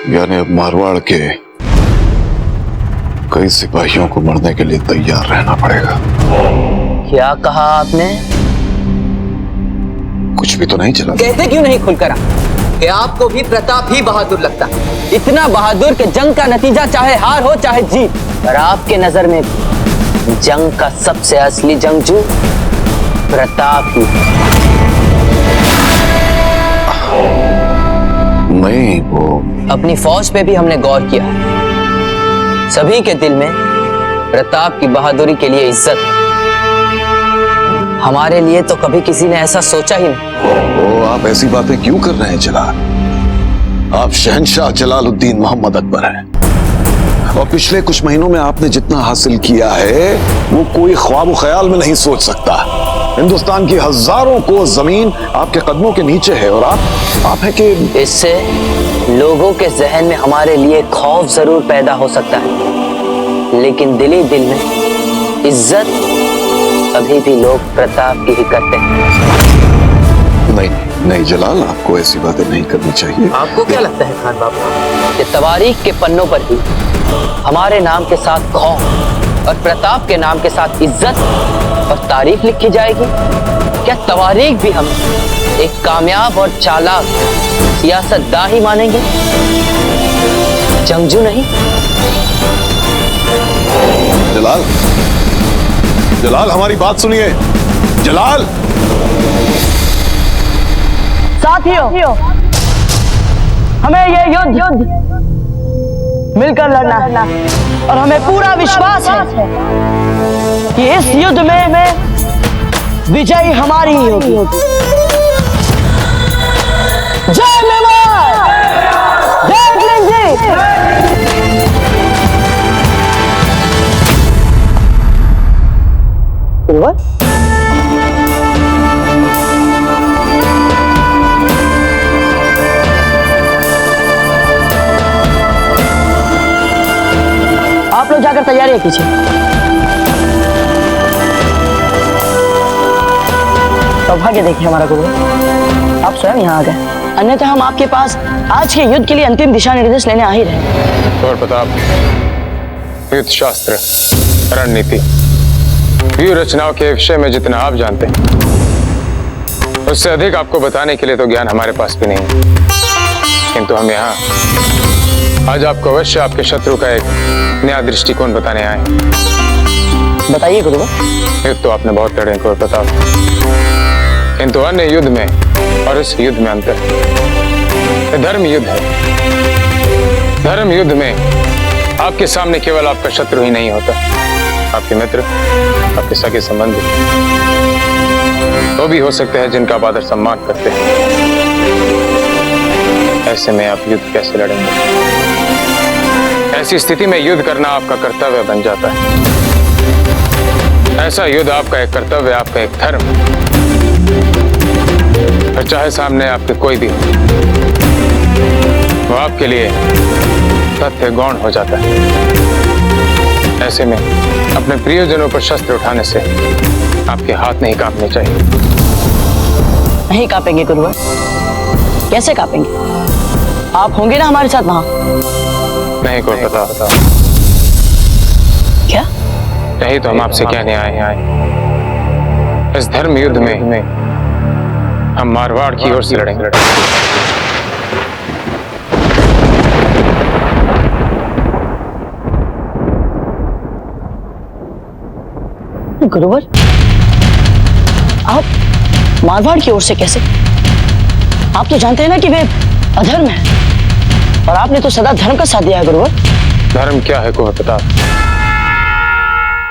यानी अब मारवाड़ के कई सिपाहियों को मरने के लिए तैयार रहना पड़ेगा। क्या कहा आपने? कुछ भी तो नहीं चला। कहते क्यों नहीं खुलकर कि आपको भी प्रताप ही बहादुर लगता है, इतना बहादुर कि जंग का नतीजा चाहे हार हो चाहे जीत, पर आपके नजर में जंग का सबसे असली जंगजू प्रताप ही। नहीं, वो अपनी फौज पे भी हमने गौर किया है। सभी के दिल में प्रताप की बहादुरी के लिए इज्जत है। हमारे लिए तो कभी किसी ने ऐसा सोचा ही नहीं। ओ, आप ऐसी बातें क्यों कर रहे हैं जलाल? आप शहंशाह जलालुद्दीन मोहम्मद अकबर हैं और पिछले कुछ महीनों में आपने जितना हासिल किया है वो कोई ख्वाब ख्याल में नहीं सोच सकता। हिंदुस्तान की हजारों को जमीन आपके कदमों के नीचे है और आप है कि इससे लोगों के जहन में हमारे लिए खौफ जरूर पैदा हो सकता है, लेकिन दिली दिल में इज्जत अभी भी लोग प्रताप की ही करते हैं। नहीं नहीं जलाल, आपको ऐसी बातें नहीं करनी चाहिए। आपको क्या लगता है खान बाबू कि तवारीख के पन्नों पर भी हमारे नाम के साथ खौफ और प्रताप के नाम के साथ इज्जत और तारीफ लिखी जाएगी? क्या तवारीख भी हम एक कामयाब और चालाक सियासतदान ही मानेंगे, जंगजू नहीं? जलाल, जलाल हमारी बात सुनिए। जलाल, साथियों, हमें ये युद्ध मिलकर लड़ना है और हमें पूरा विश्वास है कि इस युद्ध में विजय हमारी ही होगी। जय मेवाड़, जय जी। आप लोग जाकर तैयारी कीजिए। सौभाग्य देखिए हमारा गुरु, आप स्वयं यहाँ आ गए, अन्यथा हम आपके पास आज के युद्ध के लिए अंतिम दिशा निर्देश लेने आ ही रहे। और प्रताप, युद्ध शास्त्र, रणनीति, व्यूह रचनाओं के विषय में जितना आप जानते हैं उससे अधिक आपको बताने के लिए तो ज्ञान हमारे पास भी नहीं है, किंतु हम यहाँ आज आपको अवश्य आपके शत्रु का एक नया दृष्टिकोण बताने आए। बताइए गुरुवर। युद्ध तो आपने बहुत लड़े हैं प्रताप, किंतु अन्य युद्ध में और इस युद्ध में अंतर है। धर्म युद्ध है। धर्म युद्ध में आपके सामने केवल आपका शत्रु ही नहीं होता, आपके मित्र, आपके सगे संबंधी वो भी हो सकते हैं जिनका आप आदर सम्मान करते हैं। ऐसे में आप युद्ध कैसे लड़ेंगे? ऐसी स्थिति में युद्ध करना आपका कर्तव्य बन जाता है। ऐसा युद्ध आपका एक कर्तव्य, आपका एक धर्म, और चाहे सामने आपके कोई भी हो, वो आपके लिए तथ्य गौण हो जाता है। ऐसे में अपने प्रियजनों पर शस्त्र उठाने से आपके हाथ नहीं कांपने चाहिए। नहीं कांपेंगे गुरुवर। कैसे कांपेंगे? आप होंगे ना हमारे साथ वहां? नहीं कोई पता। क्या? यही तो हम आपसे कहने आए। इस धर्म युद्ध में हम मारवाड़ की ओर से लड़ेंगे। गुरुवर, आप मारवाड़ की ओर से कैसे? आप तो जानते हैं ना कि वे अधर्म है और आपने तो सदा धर्म का साथ दिया है गुरुवर। धर्म क्या है को पता?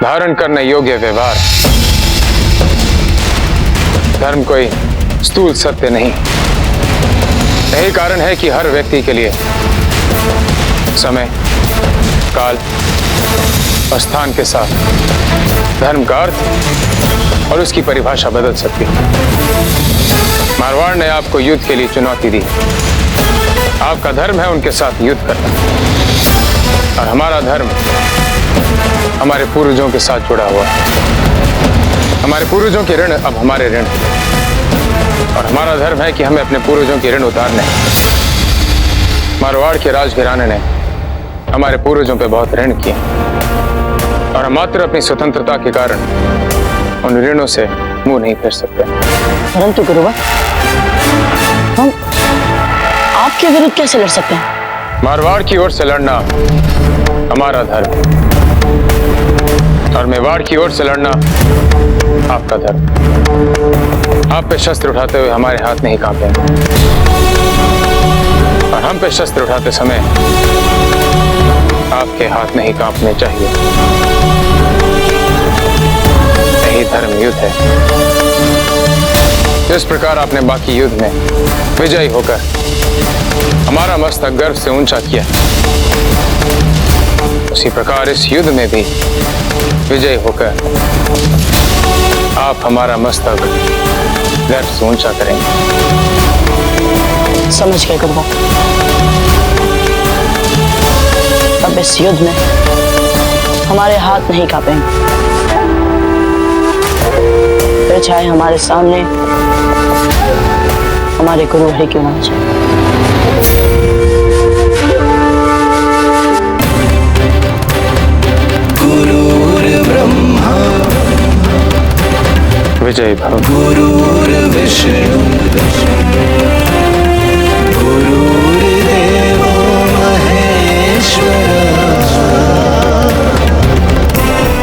धारण करने योग्य व्यवहार। धर्म कोई स्थूल सत्य नहीं। यही कारण है कि हर व्यक्ति के लिए समय, काल और स्थान के साथ धर्म का अर्थ और उसकी परिभाषा बदल सकती है। मारवाड़ ने आपको युद्ध के लिए चुनौती दी। आपका धर्म है उनके साथ युद्ध करना, और हमारा धर्म हमारे पूर्वजों के साथ जुड़ा हुआ है। हमारे पूर्वजों के ऋण अब हमारे ऋण, और हमारा धर्म है कि हमें अपने पूर्वजों के ऋण उतारने। मारवाड़ के राजघराने ने हमारे पूर्वजों पे बहुत ऋण किए और हम मात्र अपनी स्वतंत्रता के कारण उन ऋणों से मुंह नहीं फेर सकते। परंतु गुरुवर, हम आपके विरुद्ध कैसे लड़ सकते हैं? मारवाड़ की ओर से लड़ना हमारा धर्म और मेवाड़ की ओर से लड़ना आपका धर्म। आप पे शस्त्र उठाते हुए हमारे हाथ नहीं कांपेंगे और हम पे शस्त्र उठाते समय आपके हाथ नहीं कांपने चाहिए। यही धर्म युद्ध है। जिस प्रकार आपने बाकी युद्ध में विजयी होकर हमारा मस्तक गर्व से ऊंचा किया, उसी प्रकार इस युद्ध में भी विजयी होकर आप हमारा मस्तक गर्व से ऊंचा करेंगे। समझ गए गुरुवर। अब इस युद्ध में हमारे हाथ नहीं कांपेंगे, फिर चाहे हमारे सामने हमारे गुरु हरि क्यों ना जाए। गुरुर्ब्रह्मा विजयी भव। गुरुर्विष्णु गुरुर्देवो महेश्वरा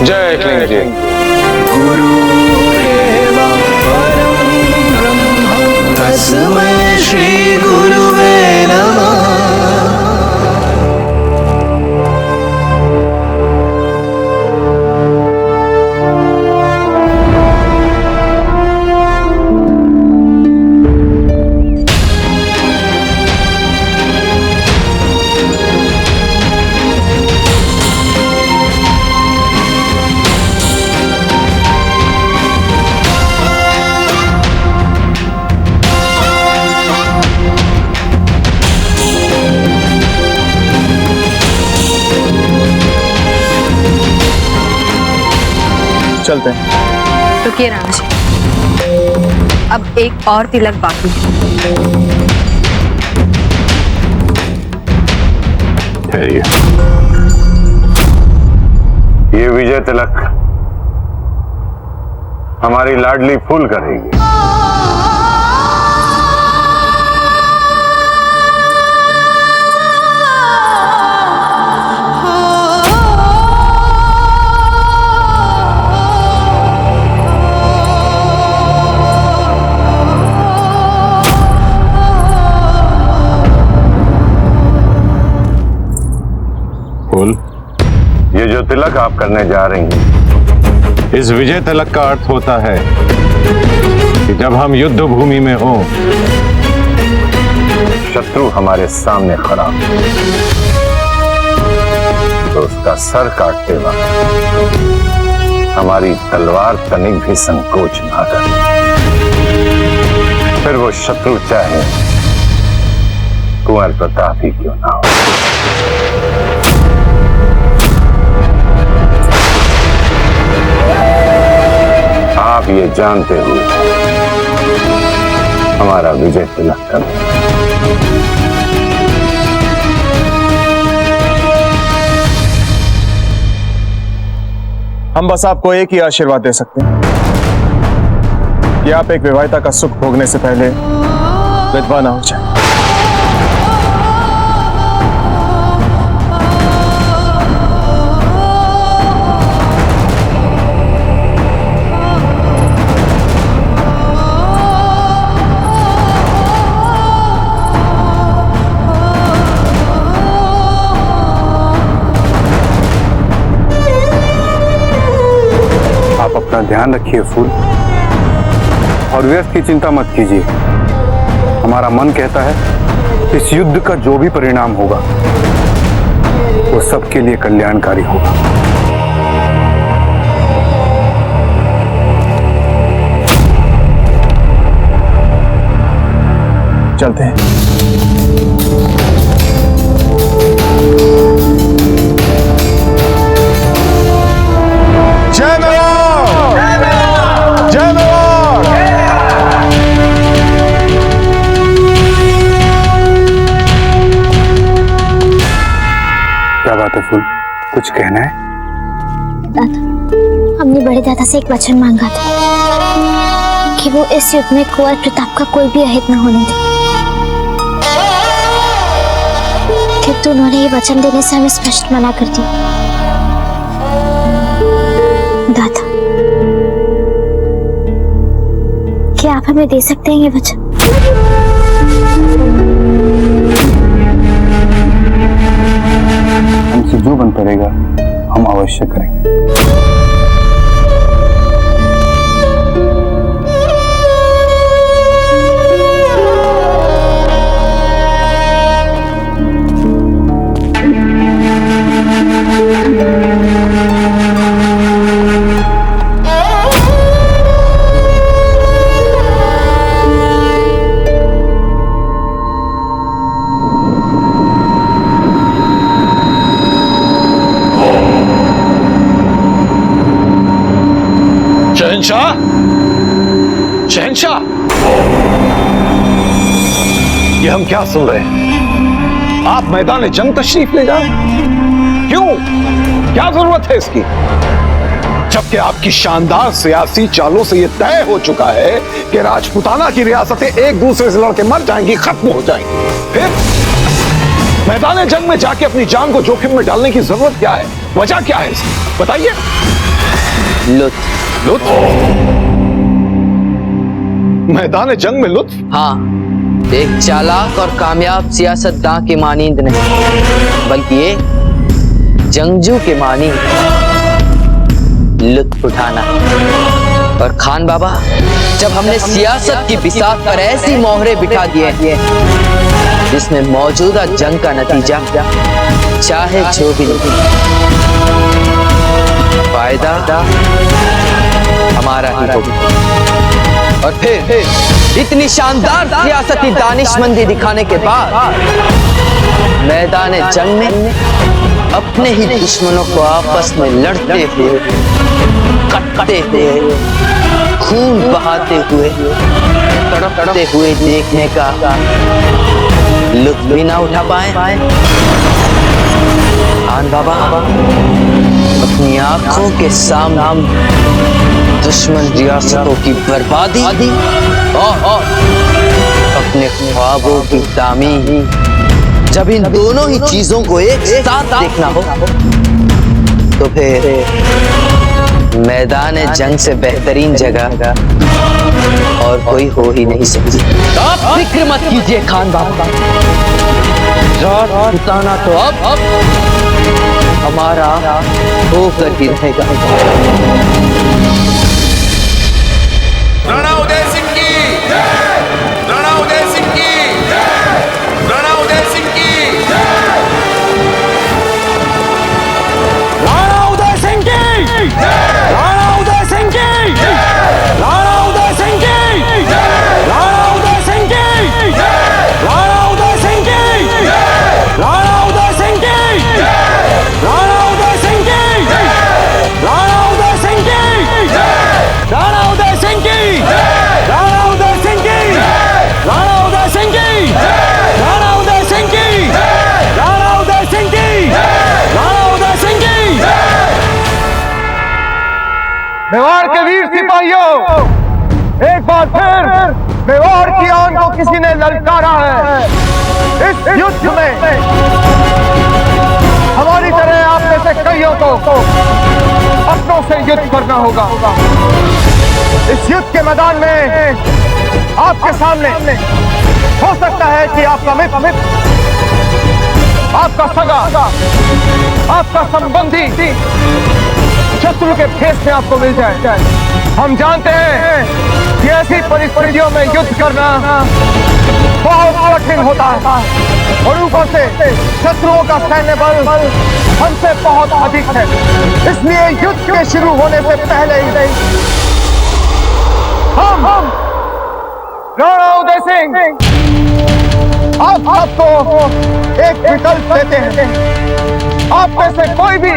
जय क्लिंग जी। गुरुरेव परं ब्रह्म तस्मै श्री गुरुवे नमः। चलते हैं। रुकिए राणा जी, अब एक और तिलक बाकी है। ये विजय तिलक हमारी लाडली फूल करेगी। फूल, ये जो तिलक आप करने जा रही हैं, इस विजय तिलक का अर्थ होता है कि जब हम युद्ध भूमि में हों, शत्रु हमारे सामने खड़ा तो उसका सर काटते वक्त हमारी तलवार तनिक भी संकोच ना करे, फिर वो शत्रु चाहे कुंवर प्रताप ही क्यों ना हो। आप ये जानते हुए हमारा विजय तिलक कर हम बस आपको एक ही आशीर्वाद दे सकते हैं कि आप एक विवाहिता का सुख भोगने से पहले विधवा ना हो जाए। आप अपना ध्यान रखिए फूल, और व्यर्थ की चिंता मत कीजिए। हमारा मन कहता है इस युद्ध का जो भी परिणाम होगा वो सबके लिए कल्याणकारी होगा। चलते हैं। जय मेवाड़! जय मेवाड़! बात है फूल, कुछ कहना है? दादा, हमने बड़े दादा से एक वचन मांगा था कि वो इस युद्ध में कुंवर प्रताप का कोई भी अहित न होने दे, किंतु उन्होंने ये वचन देने से हमें स्पष्ट मना कर दिया। दादा, क्या आप हमें दे सकते हैं ये वचन? हमसे जो बन पड़ेगा हम अवश्य करेंगे। शहंशाह, शहंशाह, ये हम क्या सुन रहे हैं? आप मैदान जंग तशरीफ ले जाए? क्यों? क्या जरूरत है इसकी? जबकि आपकी शानदार सियासी चालों से यह तय हो चुका है कि राजपुताना की रियासतें एक दूसरे से लड़के मर जाएंगी, खत्म हो जाएंगी। फिर मैदान जंग में जाके अपनी जान को जोखिम में डालने की जरूरत क्या है? वजह क्या है इसकी? बताइए। लुत्फ। लुत्फ? मैदान जंग में लुत्फ? हाँ, एक चालाक और कामयाब सियासतदान की मानींद नहीं, बल्कि ये जंगजू के मानी लुत्फ उठाना। और खान बाबा, जब हमने सियासत की बिसात पर ऐसी मोहरे बिठा दिए जिसमें मौजूदा जंग का नतीजा चाहे जो भी नहीं, फायदा हमारा ही होगा। और फिर इतनी शानदार सियासती दानिशमंदी दिखाने के बाद मैदान जंग में अपने ही दुश्मनों को आपस में लड़ते हुए, कटते हुए, खून बहाते हुए, तड़पते हुए देखने का लुत्फ भी ना उठा पाए। खान बाबा, अपनी आंखों के सामने दुश्मन रियासतों की बर्बादी और अपने ख्वाबों की तामीर, जब इन दोनों ही चीजों को एक साथ देखना हो तो फिर मैदान जंग से बेहतरीन जगह और कोई हो ही नहीं सकती। आप फिक्र मत कीजिए खान बाबा, राजपुताना तो अब हमारा होकर ही रहेगा। राणा उदय सिंह की जय, राणा उदय सिंह की जय, राणा उदय सिंह की जय, राणा उदय सिंह की जय, राणा उदय सिंह की जय, राणा उदय सिंह की जय, राणा उदय सिंह की जय, राणा उदय सिंह की जय, राणा उदय सिंह की जय, राणा उदय सिंह की जय, राणा उदय सिंह की जय, राणा उदय सिंह की जय, राणा उदय सिंह की जय, राणा उदय सिंह की जय, राणा उदय सिंह की जय, राणा उदय सिंह की जय, राणा उदय सिंह की जय। मेवाड़ के वीर सिपाहियों, एक बार फिर मेवाड़ की आन को किसी ने ललकारा है। इस युद्ध में हमारी तरह आप में से कईयों को अपनों से युद्ध करना होगा। इस युद्ध के मैदान में आपके सामने हो सकता है कि आपका मित्र, आपका सगा, आपका संबंधी शत्रु के भेष में आपको मिल जाए। हम जानते हैं कि ऐसी परिस्थितियों में युद्ध करना बहुत कठिन होता है और ऊपर से शत्रुओं का सैन्य बल हमसे बहुत अधिक है। इसलिए युद्ध के शुरू होने से पहले ही हम राणा उदय सिंह आप सबको एक विकल्प देते हैं। आप में से कोई भी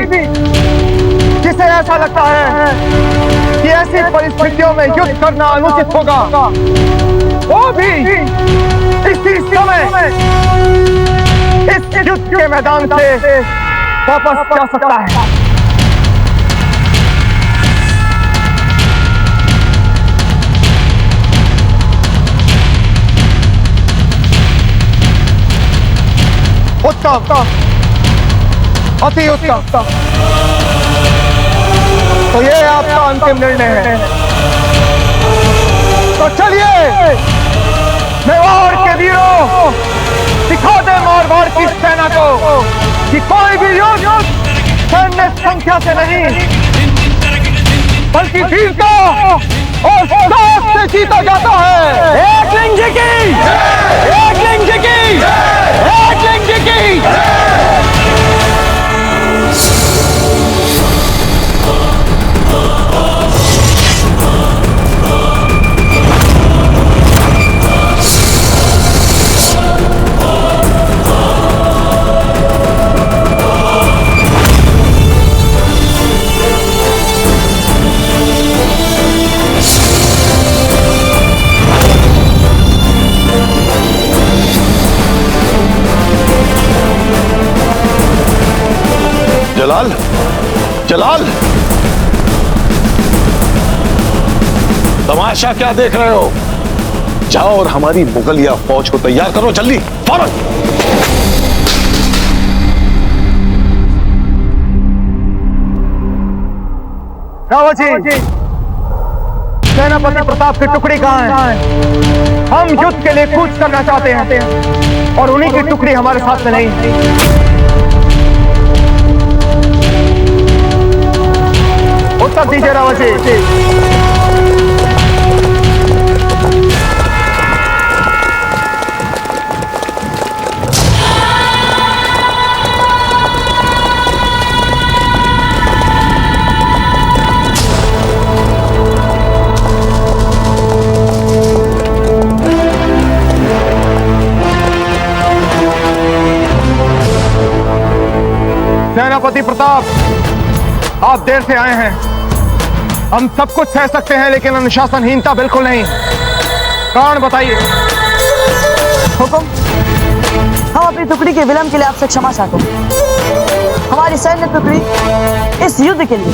जिसे ऐसा लगता है कि ऐसी परिस्थितियों में युद्ध करना अनुचित होगा, वो भी इसी समय इस युद्ध के मैदान से वापस जा सकता है। उत्तम, अति उत्तम। तो ये आपका अंतिम निर्णय है। तो चलिए मेवाड़ के वीरों, दिखा दे मारवाड़ की सेना को कि कोई भी युद्ध सैन्य संख्या से नहीं बल्कि वीरता और साहस से जीता जाता है। एक लिंग जी की, एक लिंग जी की, एक लिंग जी की। जलाल, जलाल, तमाशा क्या देख रहे हो? जाओ और हमारी मुगलिया फौज को तैयार करो, जल्दी, फौरन। रावत जी, सेनापति प्रताप की टुकड़ी कहाँ है? हम युद्ध के लिए कूच करना चाहते हैं और उन्हीं की टुकड़ी हमारे साथ में नहीं है। उत्तर दीजिए रावत जी। सेनापति प्रताप, आप देर से आए हैं। हम सब कुछ सह सकते हैं लेकिन अनुशासनहीनता बिल्कुल नहीं। कारण बताइए। हुकुम, हम अपनी टुकड़ी के विलंब के लिए आपसे क्षमा चाहते हैं। हमारी सैन्य टुकड़ी इस युद्ध के लिए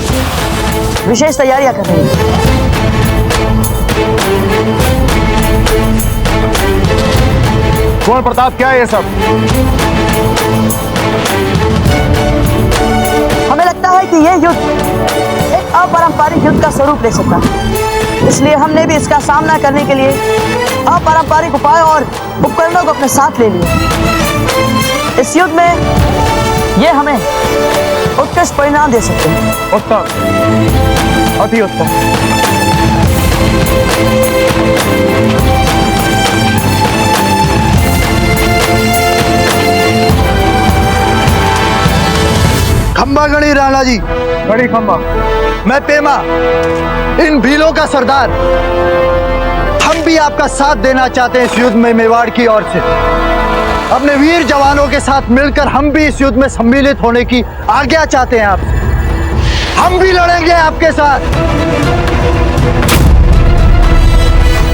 विशेष तैयारियां कर रही है। कुंवर प्रताप, क्या है ये सब? हमें लगता है कि यह युद्ध एक अपारंपरिक युद्ध का स्वरूप ले सकता है, इसलिए हमने भी इसका सामना करने के लिए अपारंपरिक उपाय और उपकरणों को अपने साथ ले लिया। इस युद्ध में ये हमें उत्कृष्ट परिणाम दे सकते हैं। उत्तम, अति उत्तम। खंबा गणी राणा जी। बड़ी खंबा। मैं पेमा, इन भीलों का सरदार। हम भी आपका साथ देना चाहते हैं इस युद्ध में मेवाड़ की ओर से। अपने वीर जवानों के साथ मिलकर हम भी इस युद्ध में सम्मिलित होने की आज्ञा चाहते हैं आपसे। हम भी लड़ेंगे आपके साथ।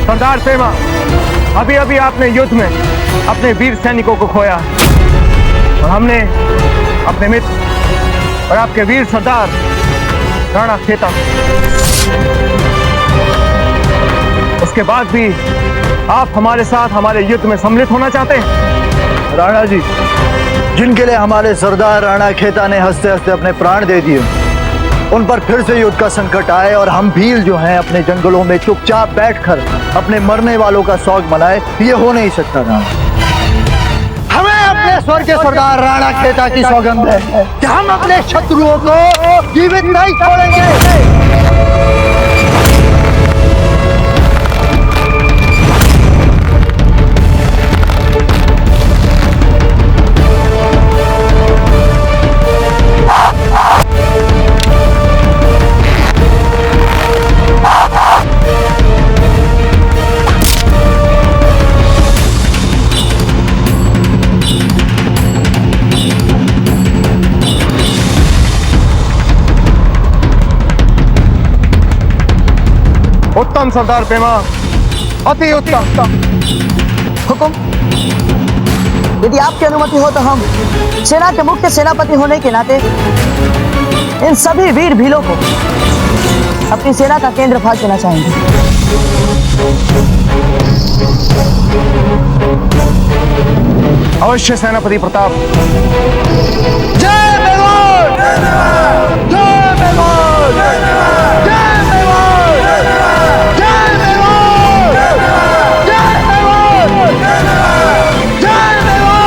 सरदार पेमा, अभी अभी आपने युद्ध में अपने वीर सैनिकों को खोया और हमने अपने मित्र और आपके वीर सरदार राणा खेता। उसके बाद भी आप हमारे साथ हमारे युद्ध में सम्मिलित होना चाहते हैं? राणा जी, जिनके लिए हमारे सरदार राणा खेता ने हंसते हंसते अपने प्राण दे दिए, उन पर फिर से युद्ध का संकट आए और हम भील जो हैं अपने जंगलों में चुपचाप बैठकर अपने मरने वालों का शौक मनाए, ये हो नहीं सकता। राणा, हमें अपने स्वर्ग के सरदार राणा खेता की सौगंध है कि हम अपने शत्रुओं को जीवित नहीं छोड़ेंगे। उत्तम सरदार पेमा, अति उत्तम। हुकुम, यदि आपकी अनुमति हो तो हम सेना के मुख्य सेनापति होने के नाते इन सभी वीर भीलों को अपनी सेना का केंद्र भाग देना चाहेंगे। अवश्य सेनापति प्रताप। जय मेवाड़! जय मेवाड़! जय मेवाड़! जय मेवाड़! जय मेवाड़! जय मेवाड़! जय मेवाड़!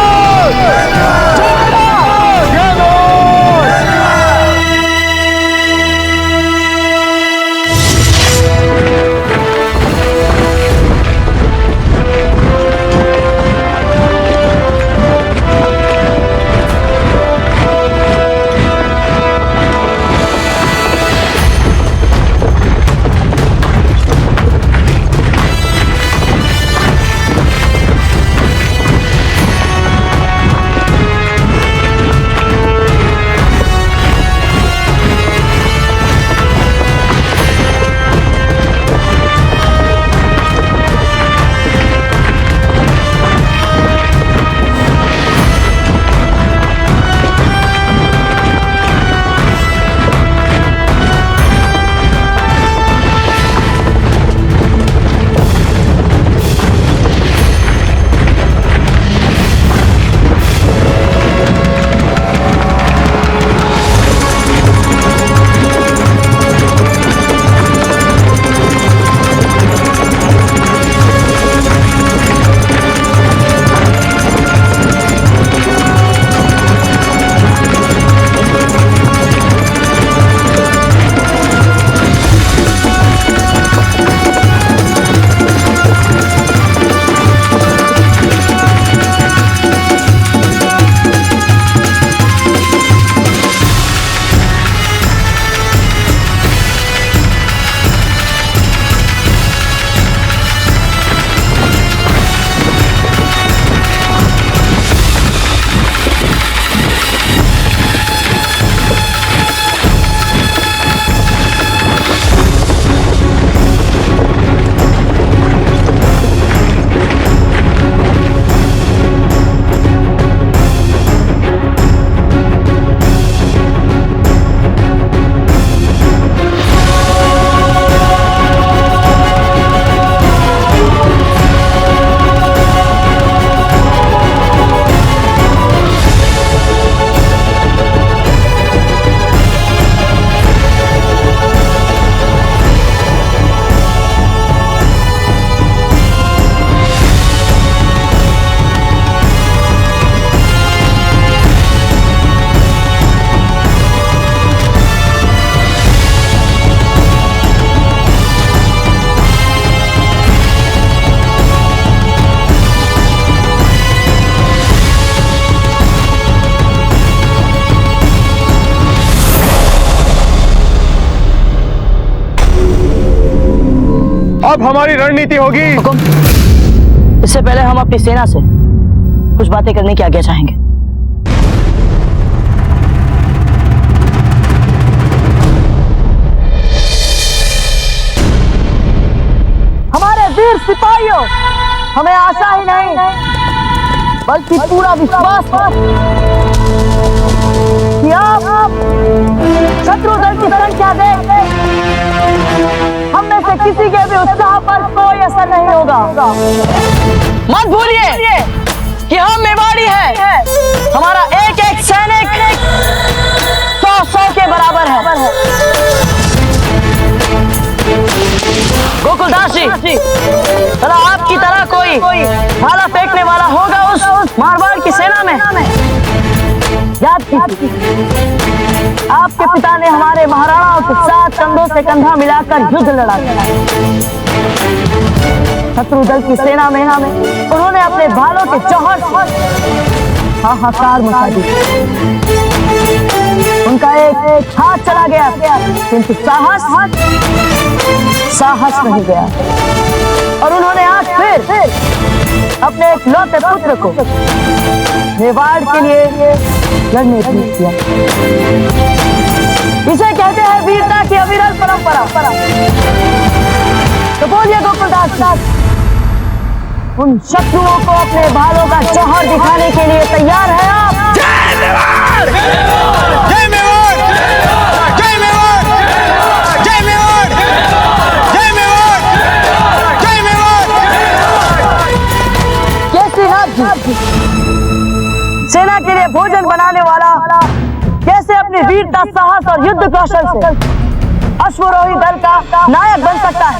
अब हमारी रणनीति होगी। इससे पहले हम अपनी सेना से कुछ बातें करने की आज्ञा चाहेंगे। हमारे वीर सिपाहियों, हमें आशा ही नहीं बल्कि पूरा विश्वास कि आप शत्रु दल की संख्या देख हम में से किसी के भी उत्साह पर कोई असर नहीं होगा। मत भूलिए कि हम मेवाड़ी हैं। हमारा एक एक सैनिक 100 के बराबर है। गोकुलदास जी, भला आपकी तरह कोई भाला फेंकने वाला होगा उस मारवाड़ की सेना में? याद कीजिए, आपके पिता ने हमारे महाराणाओं के साथ कंधों से कंधा मिलाकर युद्ध लड़ा। शत्रु दल की सेना में उन्होंने अपने भालों के चौहट हाहाकार मचा दी। उनका एक हाथ चला गया, किंतु साहस नहीं गया। और उन्होंने आज फिर अपने एक लौते पुत्र को मेवाड़ के लिए लड़ने किया। इसे कहते हैं वीरता की अविरल परंपरा। तो बोलिए गोकुलदास, उन शत्रुओं को अपने भालों का जौहर दिखाने के लिए तैयार है आप? जय मेवाड़! जय मेवाड़! जय मेवाड़! जय मेवाड़! जय मेवाड़! जय मेवाड़! केसरीनाथ जी, सेना के लिए भोजन बनाने वाला कैसे अपनी वीरता, साहस और युद्ध कौशल से अश्वरोही दल का नायक बन सकता है?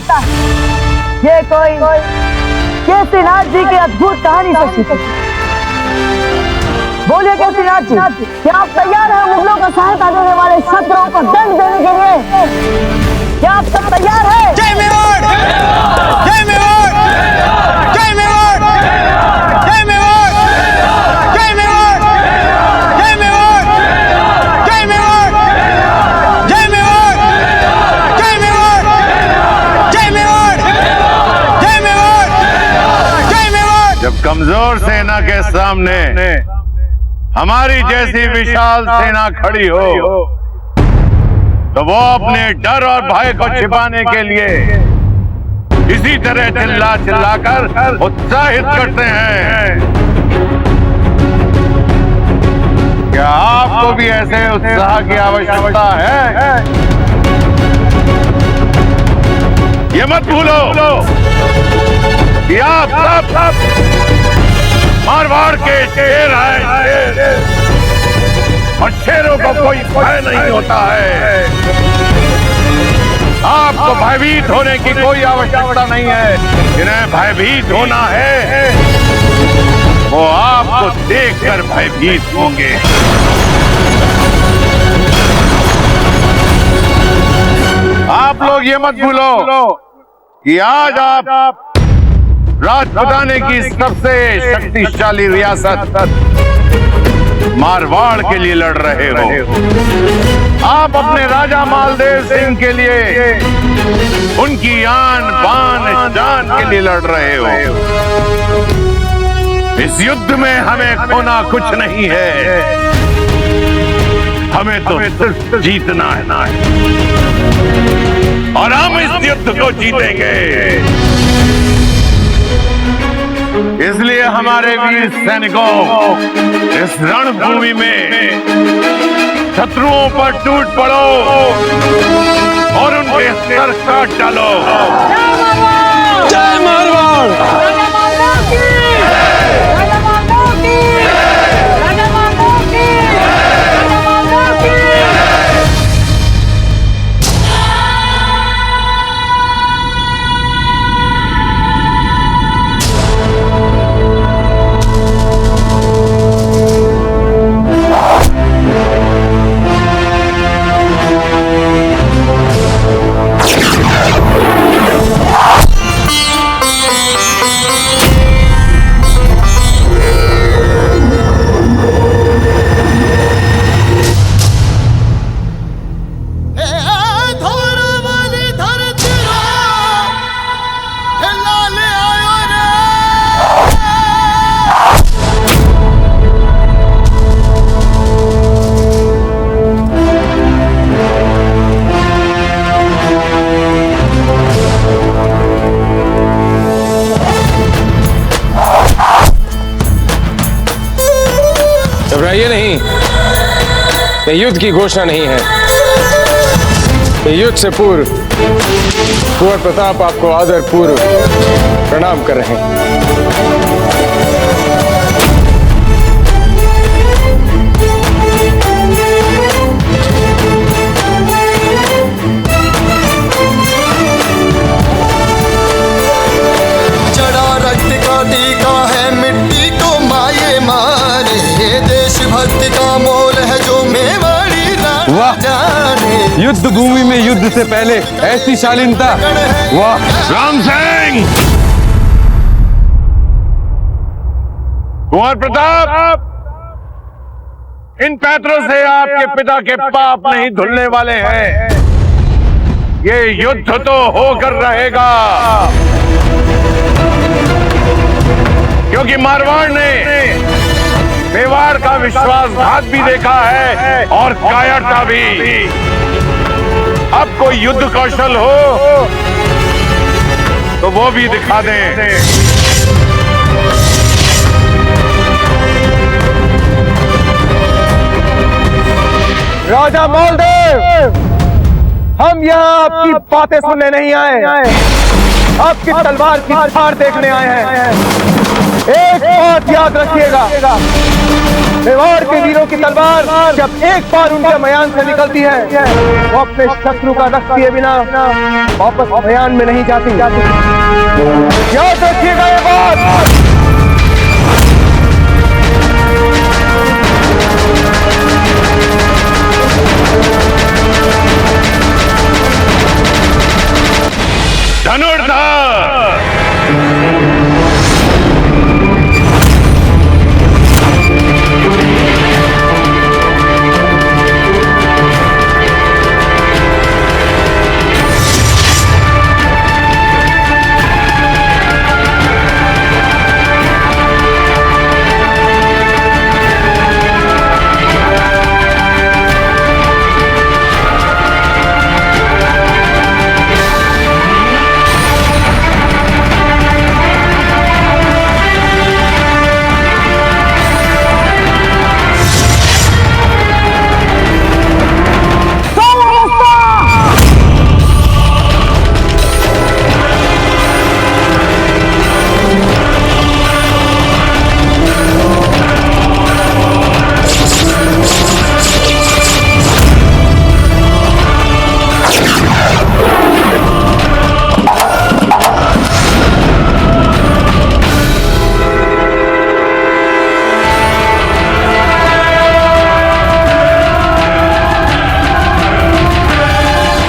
ये कोई केसरीनाथ जी की अद्भुत कहानी से सीखे। बोलिए केसरीनाथ जी, क्या आप तैयार हैं मुगलों को सहायता देने वाले शत्रुओं को दंड देने के लिए? क्या आप सब तैयार हैं? जय मेवाड़! जय मेवाड़! जय मेवाड़! जय मेवाड़! जय मेवाड़! जय मेवाड़! जय मेवाड़! जय मेवाड़! जय मेवाड़! जय मेवाड़! जय मेवाड़! जय मेवाड़! जब कमजोर सेना के सामने हमारी जैसी विशाल सेना खड़ी हो तो वो अपने डर और भय को छिपाने के लिए इसी तरह चिल्ला चिल्लाकर उत्साहित करते हैं। क्या आपको भी ऐसे उत्साह की आवश्यकता है? ये मत भूलो कि आप सब मारवाड़ के शेर हैं, और शेरों को कोई भय नहीं होता है। आपको भयभीत होने की कोई आवश्यकता नहीं है। जिन्हें भयभीत होना है वो आपको देखकर भयभीत होंगे। आप लोग ये मत भूलो कि आज आप राजपुताने की सबसे शक्तिशाली रियासत मारवाड़ के लिए लड़ रहे हो। आप अपने राजा मालदेव सिंह के लिए, उनकी आन बान जान के लिए लड़ रहे हो। इस युद्ध में हमें खोना कुछ नहीं है, हमें तो सिर्फ जीतना है और हम इस युद्ध को जीतेंगे। इसलिए हमारे वीर सैनिकों, इस रणभूमि में शत्रुओं पर टूट पड़ो और उनके सर काट डालो। जय मारवाड़! घबराइए नहीं, ये युद्ध की घोषणा नहीं है। ये युद्ध से पूर्व कुंवर प्रताप आपको आदर पूर्व प्रणाम कर रहे हैं। जड़ा रक्त का टीका है, मिट्टी को माये मारे, ये देशभक्ति का मोल है जो मेवाड़ी जाने। युद्ध भूमि में युद्ध से पहले ऐसी शालीनता, वाह! राम सिंह, कुंवर प्रताप, इन पैतरों से आपके पिता के पाप नहीं धुलने वाले हैं। ये युद्ध तो होकर रहेगा, क्योंकि मारवाड़ ने मेवाड़ का विश्वासघात भी देखा है और कायरता भी। अब कोई युद्ध कौशल हो तो वो भी दिखा दें। राजा मौलदेव, हम यहाँ आपकी बातें सुनने नहीं आए, आपकी तलवार की धार देखने आए हैं। एक बात याद रखिएगा, मेवाड़ के वीरों की तलवार जब एक बार उनके मयान से निकलती है, वो अपने शत्रु का रख दिए बिना वापस मयान में नहीं जाती। याद रखिएगा ये बात।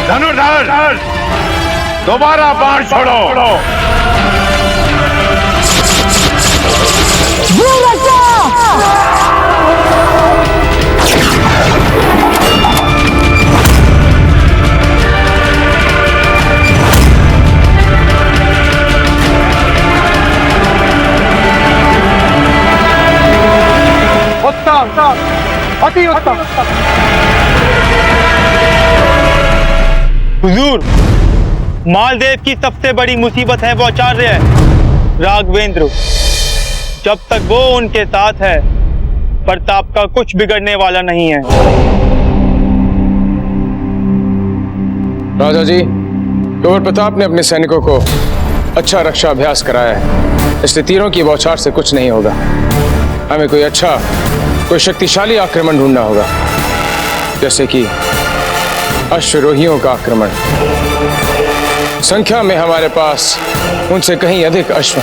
धनुर्धर दोबारा बाण छोड़ो। उत्तम, अति उत्तम। हुजूर, मालदेव की सबसे बड़ी मुसीबत है वो आचार्य है राघवेंद्र। जब तक वो उनके साथ है, प्रताप का कुछ बिगड़ने वाला नहीं है। राजा जी, कुंवर प्रताप ने अपने सैनिकों को अच्छा रक्षा अभ्यास कराया है, इसलिए तीरों की बौछार से कुछ नहीं होगा। हमें कोई शक्तिशाली आक्रमण ढूंढना होगा, जैसे कि अश्वरोहियों का आक्रमण। संख्या में हमारे पास उनसे कहीं अधिक अश्व।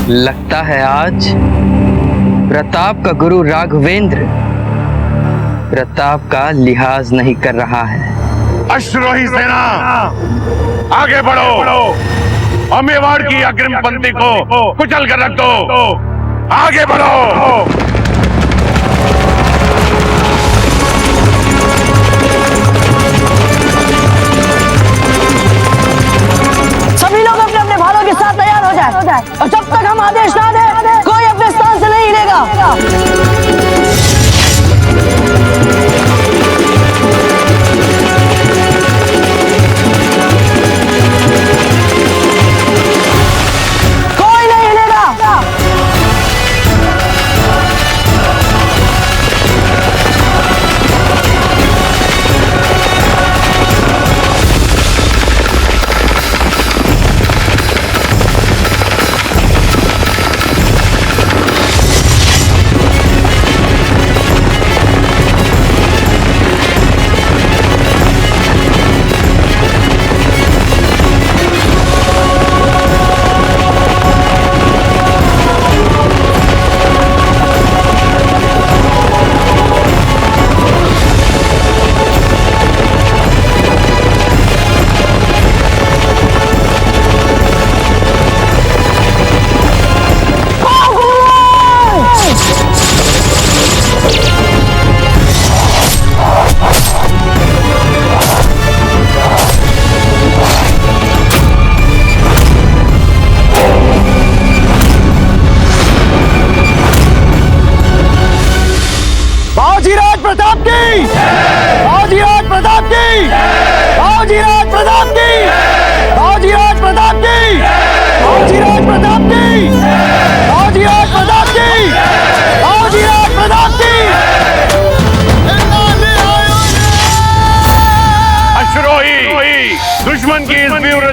लगता है आज प्रताप का गुरु राघवेंद्र प्रताप का लिहाज नहीं कर रहा है। अश्वरोही सेना आगे बढ़ो और मेवाड़ की अग्रिम पंक्ति को कुचल कर रख दो। आगे बढ़ो। सभी लोग अपने अपने भालों के साथ तैयार हो जाए और जब तक हम आदेश ना दें, कोई अपने स्थान से नहीं हिलेगा।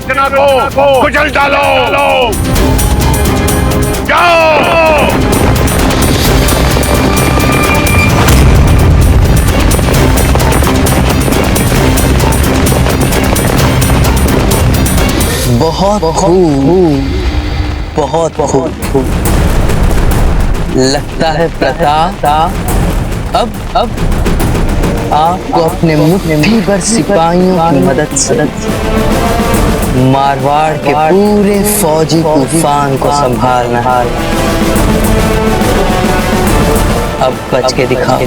सेना को कुचल डालो। जाओ। बहुत खूब, बहुत खूब। लगता है प्रताप अब आपको अपने मुट्ठी भर सिपाहियों की मदद से मारवाड़ के पूरे फौजी तूफान को संभालना है। अब बच के दिखा।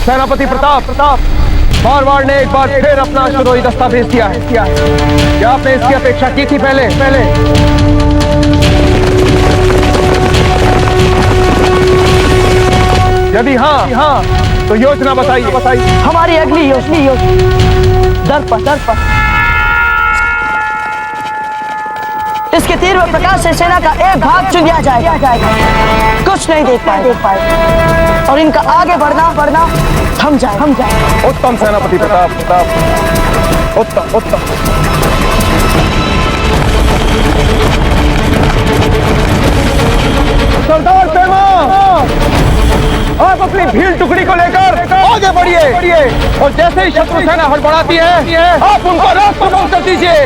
सेनापति प्रताप, मारवाड़ ने एक बार फिर अपना अश्वरोही दस्ता भेज दिया है। क्या आपने इसकी अपेक्षा की थी पहले? यदि हाँ तो योजना बताइए। हमारी अगली योजना दर पर इसके तीर व प्रकाश से सेना का एक भाग चुन लिया जाएगा। कुछ नहीं देख पाए और इनका आगे बढ़ना थम जाए। उत्तम सेनापति प्रताप, उत्तम। सरदार पेमा, आप अपनी भील टुकड़ी को लेकर आगे बढ़िए और जैसे ही शत्रु सेना हड़बड़ाती है आप उनको रास्ता बंद कर दीजिए।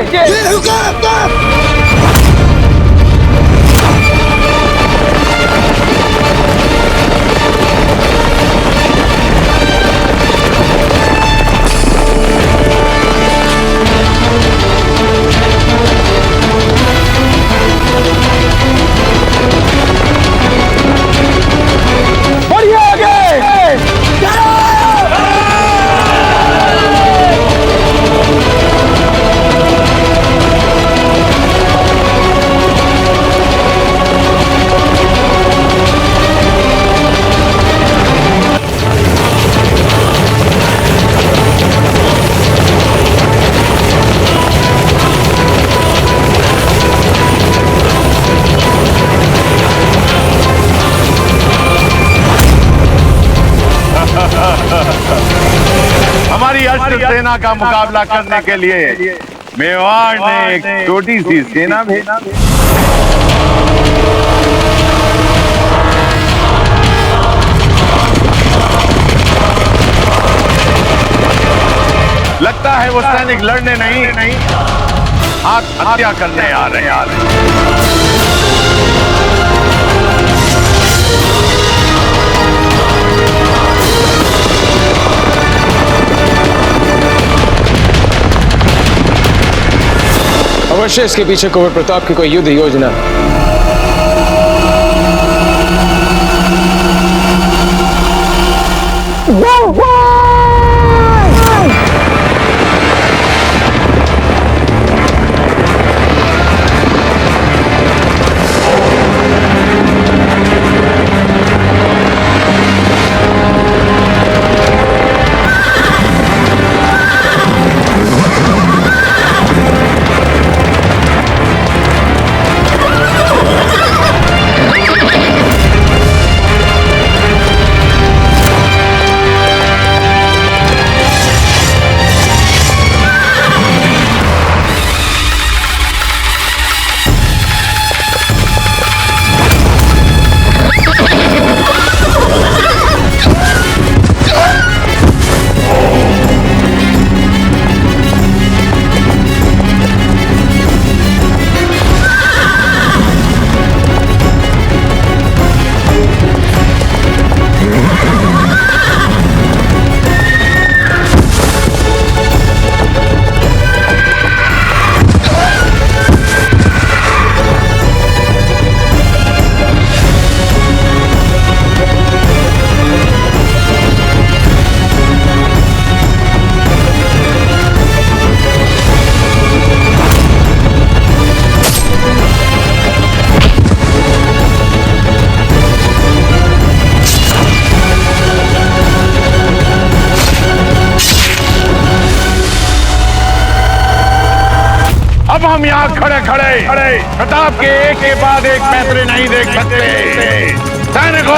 हमारी अश्व सेना का मुकाबला करने के लिए मेवाड़ ने एक छोटी सी सेना भेजा। लगता है वो सैनिक लड़ने नहीं आत्महत्या करने आ रहे हैं। अवश्य इसके पीछे कुंवर प्रताप की कोई युद्ध योजना। अब हम यहाँ खड़े प्रताप के एक के बाद एक पैतरे नहीं देख सकते। सैनिकों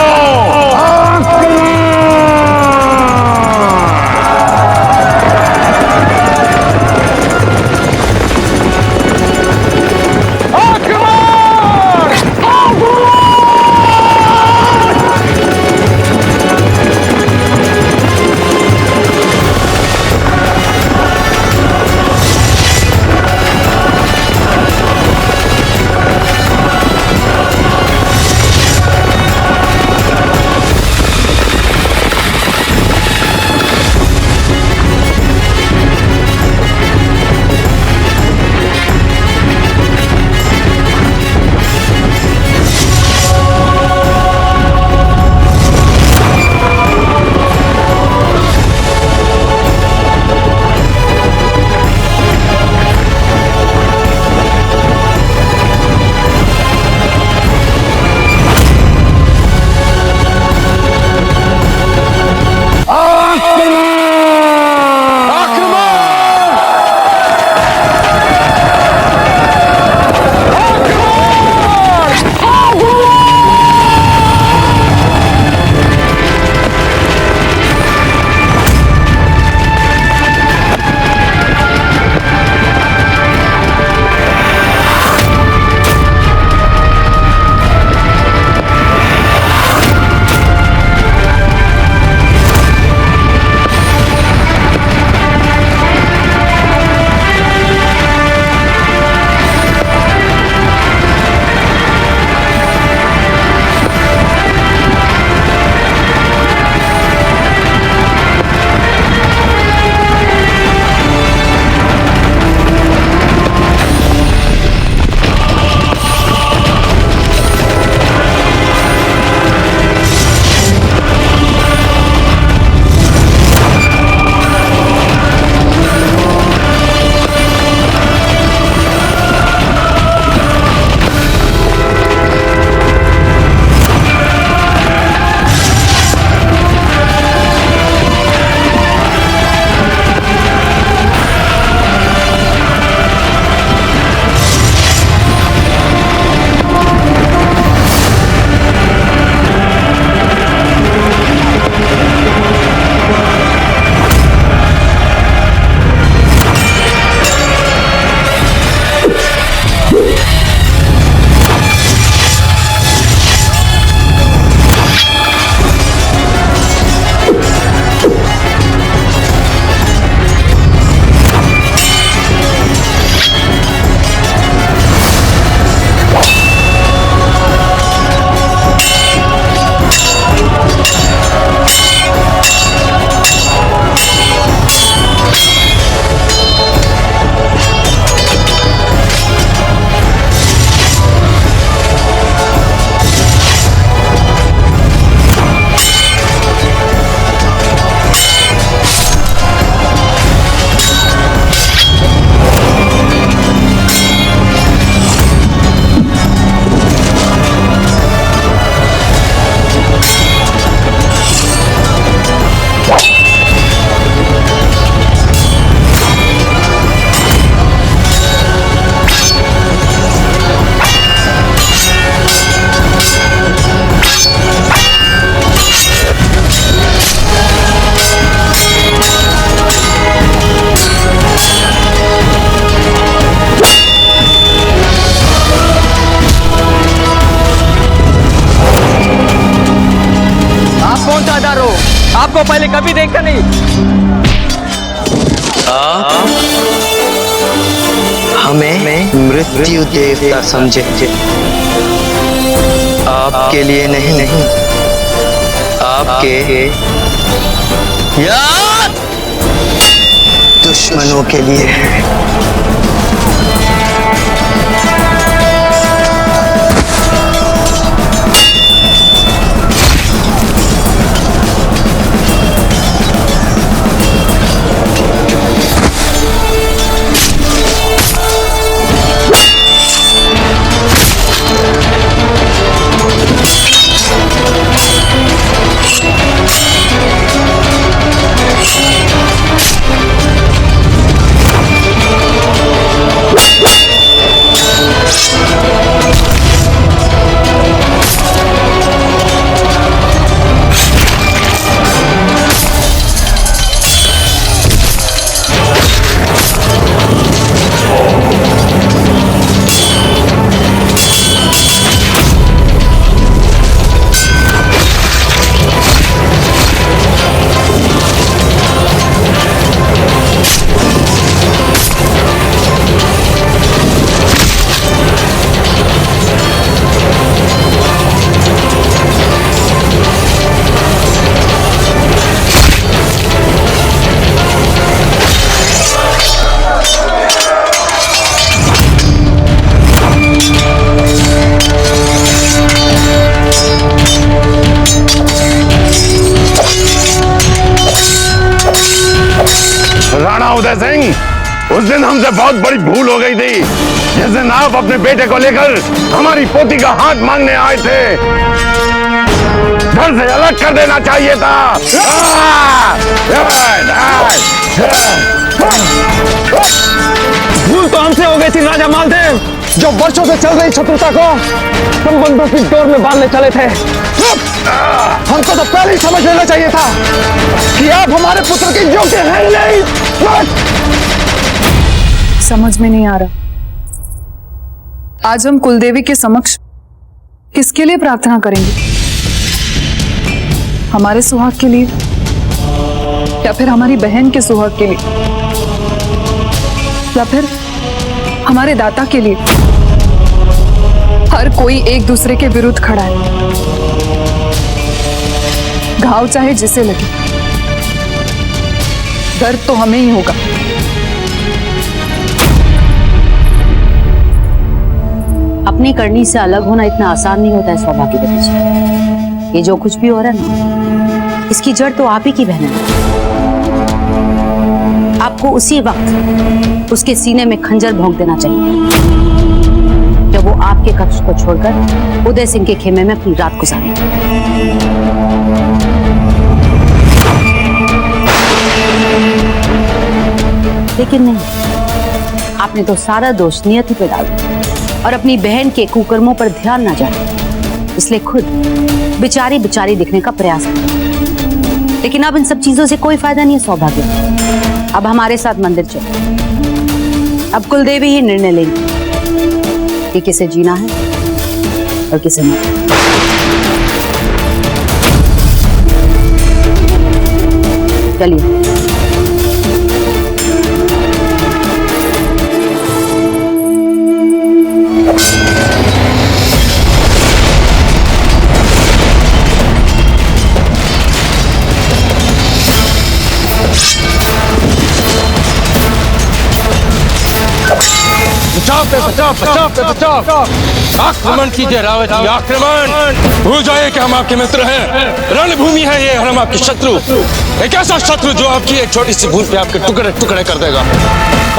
मृत्यु देवता समझे, आपके लिए नहीं, आपके या दुश्मनों के लिए। राणा उदय सिंह, उस दिन हमसे बहुत बड़ी भूल हो गई थी जिस दिन आप अपने बेटे को लेकर हमारी पोती का हाथ मांगने आए थे। घर से अलग कर देना चाहिए था। भूल तो हमसे हो गई थी राजा मालदेव, जो वर्षों से चल रही शत्रुता को संबंधों की डोर में बांधने चले थे। हमको तो पहले ही समझ लेना चाहिए था कि आप हमारे पुत्र के योग्य हैं नहीं। समझ में नहीं आ रहा, आज हम कुलदेवी के समक्ष किसके लिए प्रार्थना करेंगे? हमारे सुहाग के लिए या फिर हमारी बहन के सुहाग के लिए या फिर हमारे दाता के लिए? हर कोई एक दूसरे के विरुद्ध खड़ा है। घाव चाहे जिसे लगे, दर्द तो हमें ही होगा। अपनी करनी से अलग होना इतना आसान नहीं होता है सौभाग्यवती जी। ये जो कुछ भी हो रहा है ना, इसकी जड़ तो आप ही की बहन है। आपको उसी वक्त उसके सीने में खंजर भोंक देना चाहिए जब वो आपके कक्ष को छोड़कर उदय सिंह के खेमे में अपनी रात गुजारे। लेकिन नहीं, आपने तो सारा दोष नियति पे डाल दिया और अपनी बहन के कुकर्मों पर ध्यान ना जाए, इसलिए खुद बिचारी बिचारी दिखने का प्रयास किया। लेकिन अब इन सब चीजों से कोई फायदा नहीं है सौभाग्य। अब हमारे साथ मंदिर चलो। अब कुलदेवी ही निर्णय लेंगी कि किसे जीना है और किसे नहीं। चलिए। आक्रमण कीजिए रावत जी, आक्रमण। भूल जाइए कि हम आपके मित्र हैं। रणभूमि है ये और हम आपके शत्रु। एक ऐसा शत्रु जो आपकी एक छोटी सी भूल पे आपके टुकड़े टुकड़े कर देगा।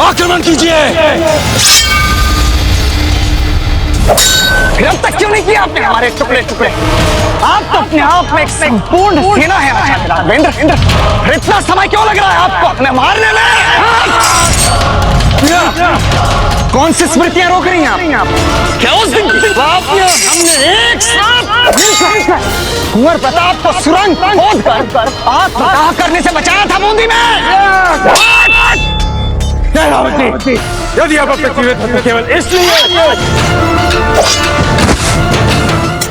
आक्रमण कीजिए। फिर अब तक क्यों नहीं किया आपने हमारे टुकड़े टुकड़े? आप तो अपने आप में एक संपूर्ण सेना है राघवेंद्र। फिर इतना समय क्यों लग रहा है आपको अपने मारने में? कौन सी स्मृतियां रोक रही हैं आप? क्या उस दिन हमने एक साथ कुंवर प्रताप को सुरंग खोद कर आत्मदाह करने से बचाया था बूंदी में? यदि आप अपने जीवित हैं तो केवल इसलिए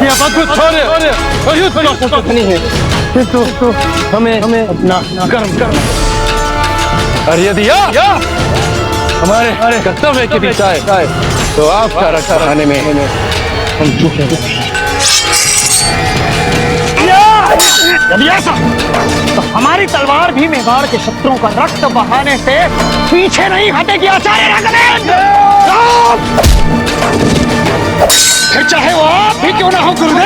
आप अद्भुत शौर्य और युद्ध का नहीं है, किंतु हमें अपना कर्म करना। और यदि हमारे कर्तव्य की दिशा है, तो आपका रक्षा करने में हम चूक नहीं। यदि ऐसा तो हमारी तलवार भी मेवाड़ के शत्रुओं का रक्त बहाने से पीछे नहीं हटेगी आचार्य राघवेंद्र। फिर चाहे वो आप भी क्यों ना हो गुरुदेव।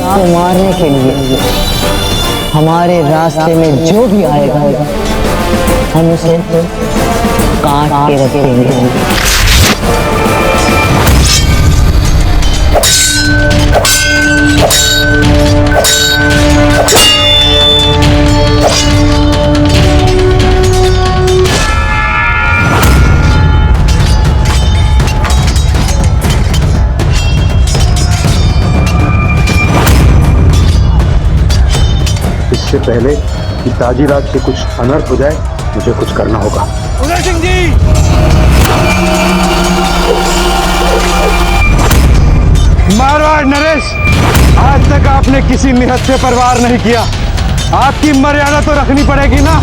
को मारने के लिए हमारे रास्ते में जो भी आएगा हम उसे काट के रखेंगे। इससे पहले कि ताजीराज से कुछ अनर्थ हो जाए, मुझे कुछ करना होगा। उदय सिंह जी, मारवाड़ नरेश, आज तक आपने किसी निहत्थे से परवार नहीं किया। आपकी मर्यादा तो रखनी पड़ेगी ना।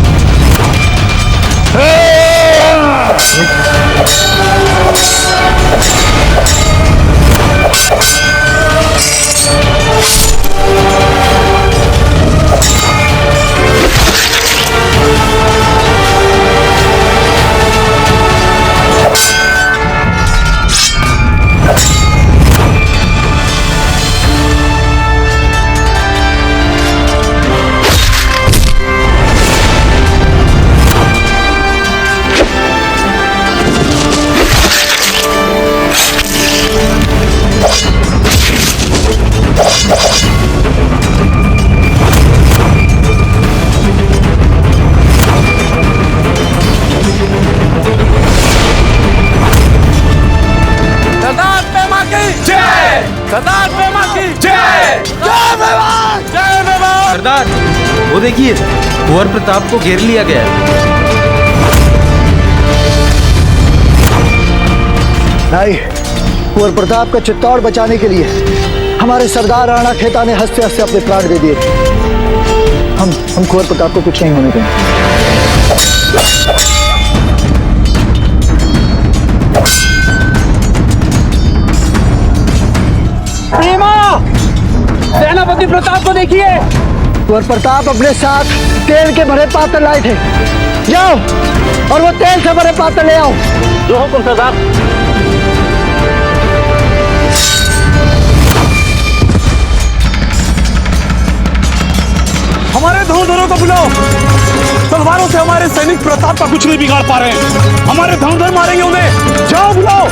सरदार, वो देखिए, कुंवर प्रताप को घेर लिया गया है। नहीं, कुंवर प्रताप का चित्तौड़ बचाने के लिए हमारे सरदार राणा खेता ने हंसते हंसते अपने प्राण दे दिए। हम कुंवर प्रताप को कुछ नहीं होने देंगे। सेनापति प्रताप को देखिए। कुंवर प्रताप अपने साथ तेल के भरे पात्र लाए थे। जाओ और वो तेल से भरे पात्र ले आओ। जो हुकुम सरदार। हमारे धनुर्धरों को बुलाओ। तलवारों से हमारे सैनिक प्रताप का कुछ नहीं बिगाड़ पा रहे हैं। हमारे धनुर्धर मारेंगे उन्हें। जाओ बुलाओ।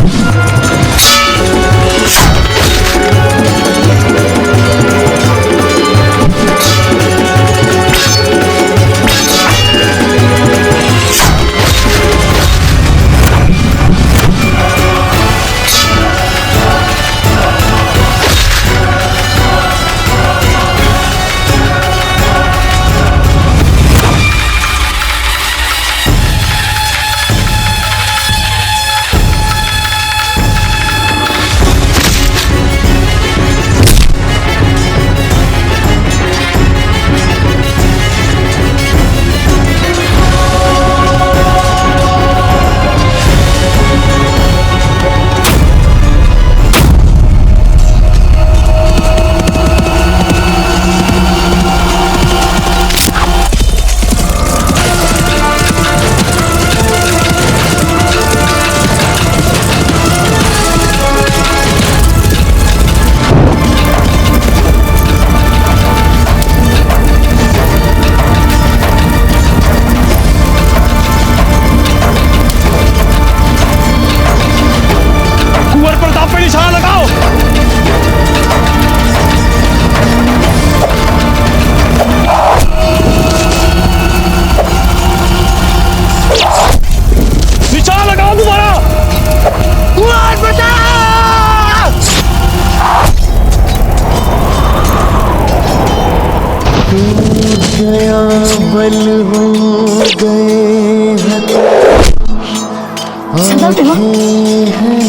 पल हो गए हैं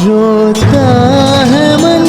रोता है मन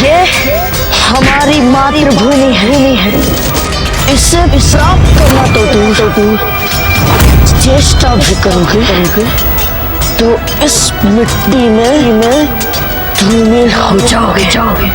ये हमारी मातृभूमि है। इसे विश्राम करना तो दूर चेष्टा भी करोगे तो इस मिट्टी में धूमिल हो जाओगे।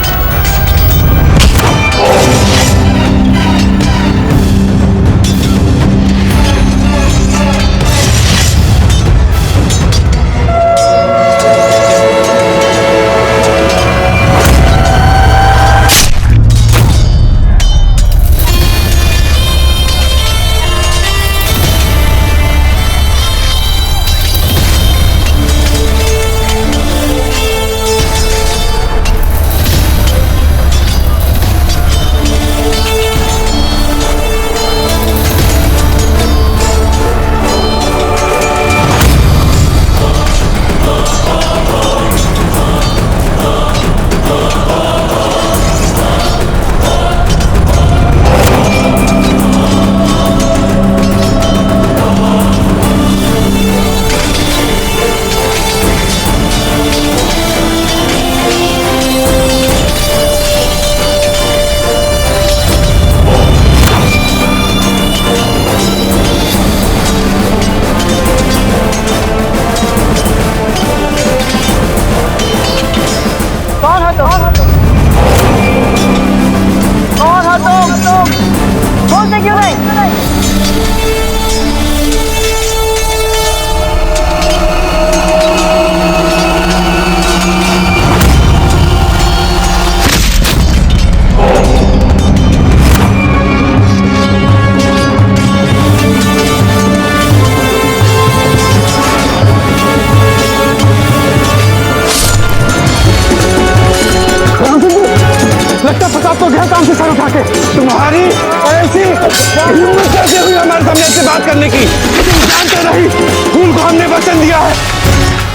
तुम्हारी ऐसी हिम्मत कैसे हुई हमारे सामने ऐसे बात करने की? तुम जानते नहीं फूल को हमने वचन दिया है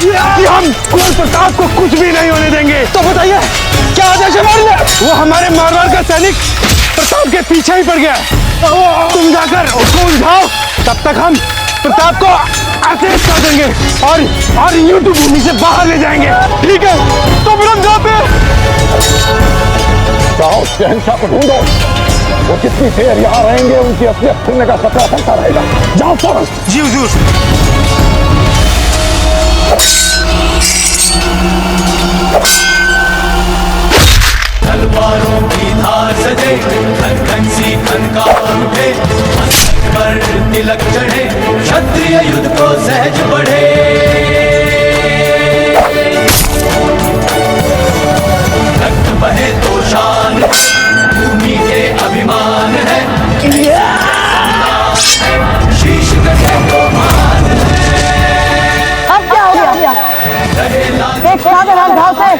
कि हम कुंवर प्रताप को कुछ भी नहीं होने देंगे। तो बताइए क्या आदेश है मारने? वो हमारे मारवाड़ का सैनिक प्रताप के पीछे ही पड़ गया है। तुम जाकर उसको उलझाओ, तब तक हम प्रताप को आदेश कर देंगे और युद्ध भूमि से बाहर ले जाएंगे। ठीक है तो फिर जाते जाओ शहंशाह को ढूंढो। वो जितनी देर यहाँ रहेंगे उनकी असलियत खुलने का खतरा बनता रहेगा। जाओ फौरन। जी हुजूर। तलवारों की धार सजे खन खन सी खनकार उठे, मस्तक पर तिलक चढ़े, क्षत्रिय युद्ध को सहज बढ़े। रक्त बहे तो शान भूमि के अभिमान है, शीश कटे तो मान है। अब क्या हो गया? एक साधारण भाव से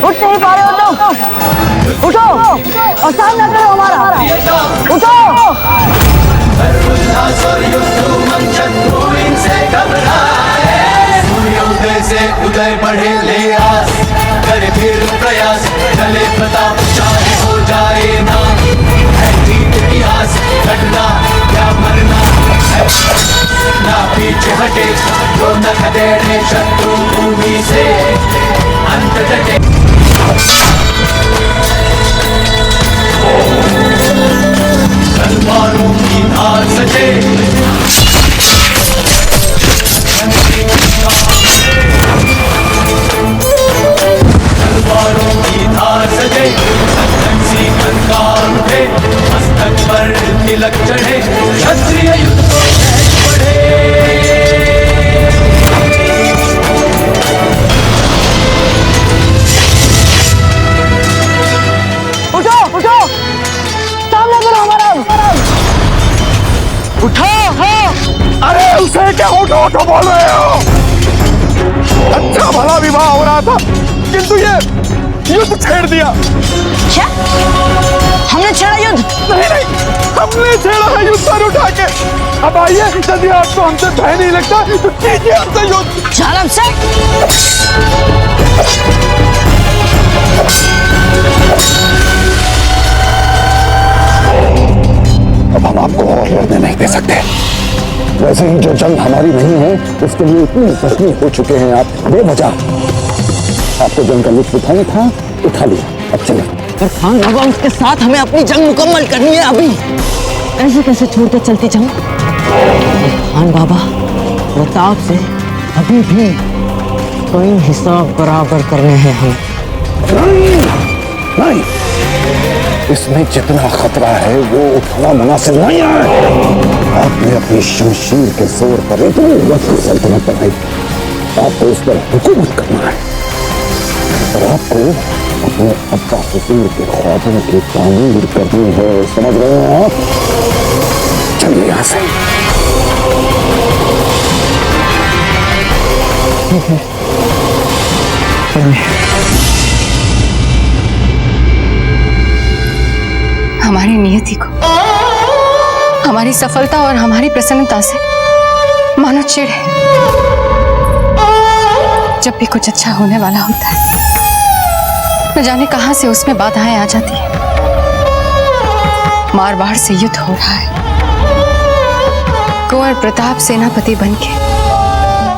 उठ नहीं पा रहे हो तुम? उठो और सामना करो हमारा। उठो। सूर्योदय से उदय बढ़े ले आस, करे फिर प्रयास, चले प्रताप चाहे हो जाए ना, है जीत की आस, लड़ना या मरना है, ना पीछे हटे जो न खदेड़े शत्रु भूमि से अंत डटे। तलवारों की धार सजे, तलवारों की धार सजे, सी कंकार उठे, मस्तक पर तिलक चढ़े, क्षत्रिय युद्ध को सहज बढ़े। उठो उठो, सामने करो हमारा। उठो। अरे उसे क्या उठो उठो बोल रहे हो? अच्छा भला विवाह हो रहा था, किंतु ये युद्ध छेड़ दिया। क्या? हमने छेड़ा युद्ध? नहीं, हमने छेड़ा है युद्ध पर उठा के। अब आइए, यदि आपको हमसे भय नहीं लगता तो कीजिए हमसे युद्ध। चल हमसे। अब हम आपको और लड़ने नहीं दे सकते। वैसे ही जो जंग हमारी नहीं है उसके लिए इतने जख्मी हो चुके हैं आप बेवजह। आपको जंग का लुत्फ उठाना था, उठा लिया, अब चले। पर खान बाबा, उसके साथ हमें अपनी जंग मुकम्मल करनी है अभी। ऐसे कैसे छोड़ के चलती जंग? खान बाबा, प्रताप से अभी भी कोई हिसाब बराबर करने हैं हम। नहीं, इसमें जितना खतरा है वो उठाना मुनासिब नहीं है। आपने अपनी शमशीर के जोर पर इतनी वक्त सल्तनत बनाई, आपको उस पर हुकूमत करना है और आपको अपने अब्बा हुजूर के ख्वाबों की तामीर करनी है। समझ रहे हैं आप? चलिए यहाँ से। हमारी नियति को, हमारी सफलता और हमारी प्रसन्नता से मानो चिढ़ है। जब भी कुछ अच्छा होने वाला होता है, न जाने कहां से उसमें बाधाएं आ जाती है। मारवाड़ से युद्ध हो रहा है, कुंवर प्रताप सेनापति बनके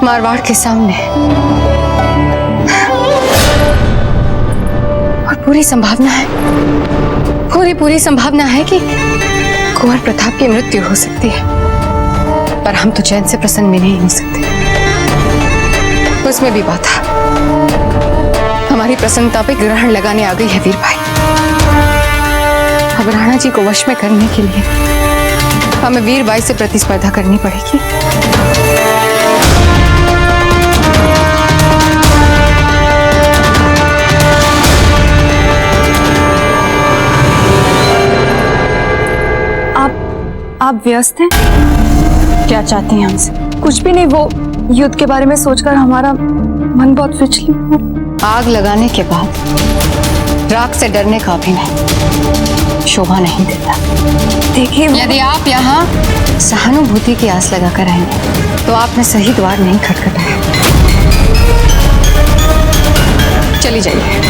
मारवाड़ के सामने, और पूरी संभावना है, पूरी संभावना है कि कुंवर प्रताप की मृत्यु हो सकती है। पर हम तो चैन से प्रसन्न भी नहीं हो सकते। उसमें भी बाधा हमारी प्रसन्नता पे ग्रहण लगाने आ गई है वीर भाई। अब राणा जी को वश में करने के लिए हमें वीर भाई से प्रतिस्पर्धा करनी पड़ेगी। आप व्यस्त हैं? क्या चाहती हैं हमसे? कुछ भी नहीं, वो युद्ध के बारे में सोचकर हमारा मन बहुत विचलित। आग लगाने के बाद राख से डरने का अभिनय शोभा नहीं देता। देखिए, यदि आप यहाँ सहानुभूति की आस लगाकर आएंगे तो आपने सही द्वार नहीं खटखटाया। चली जाइए।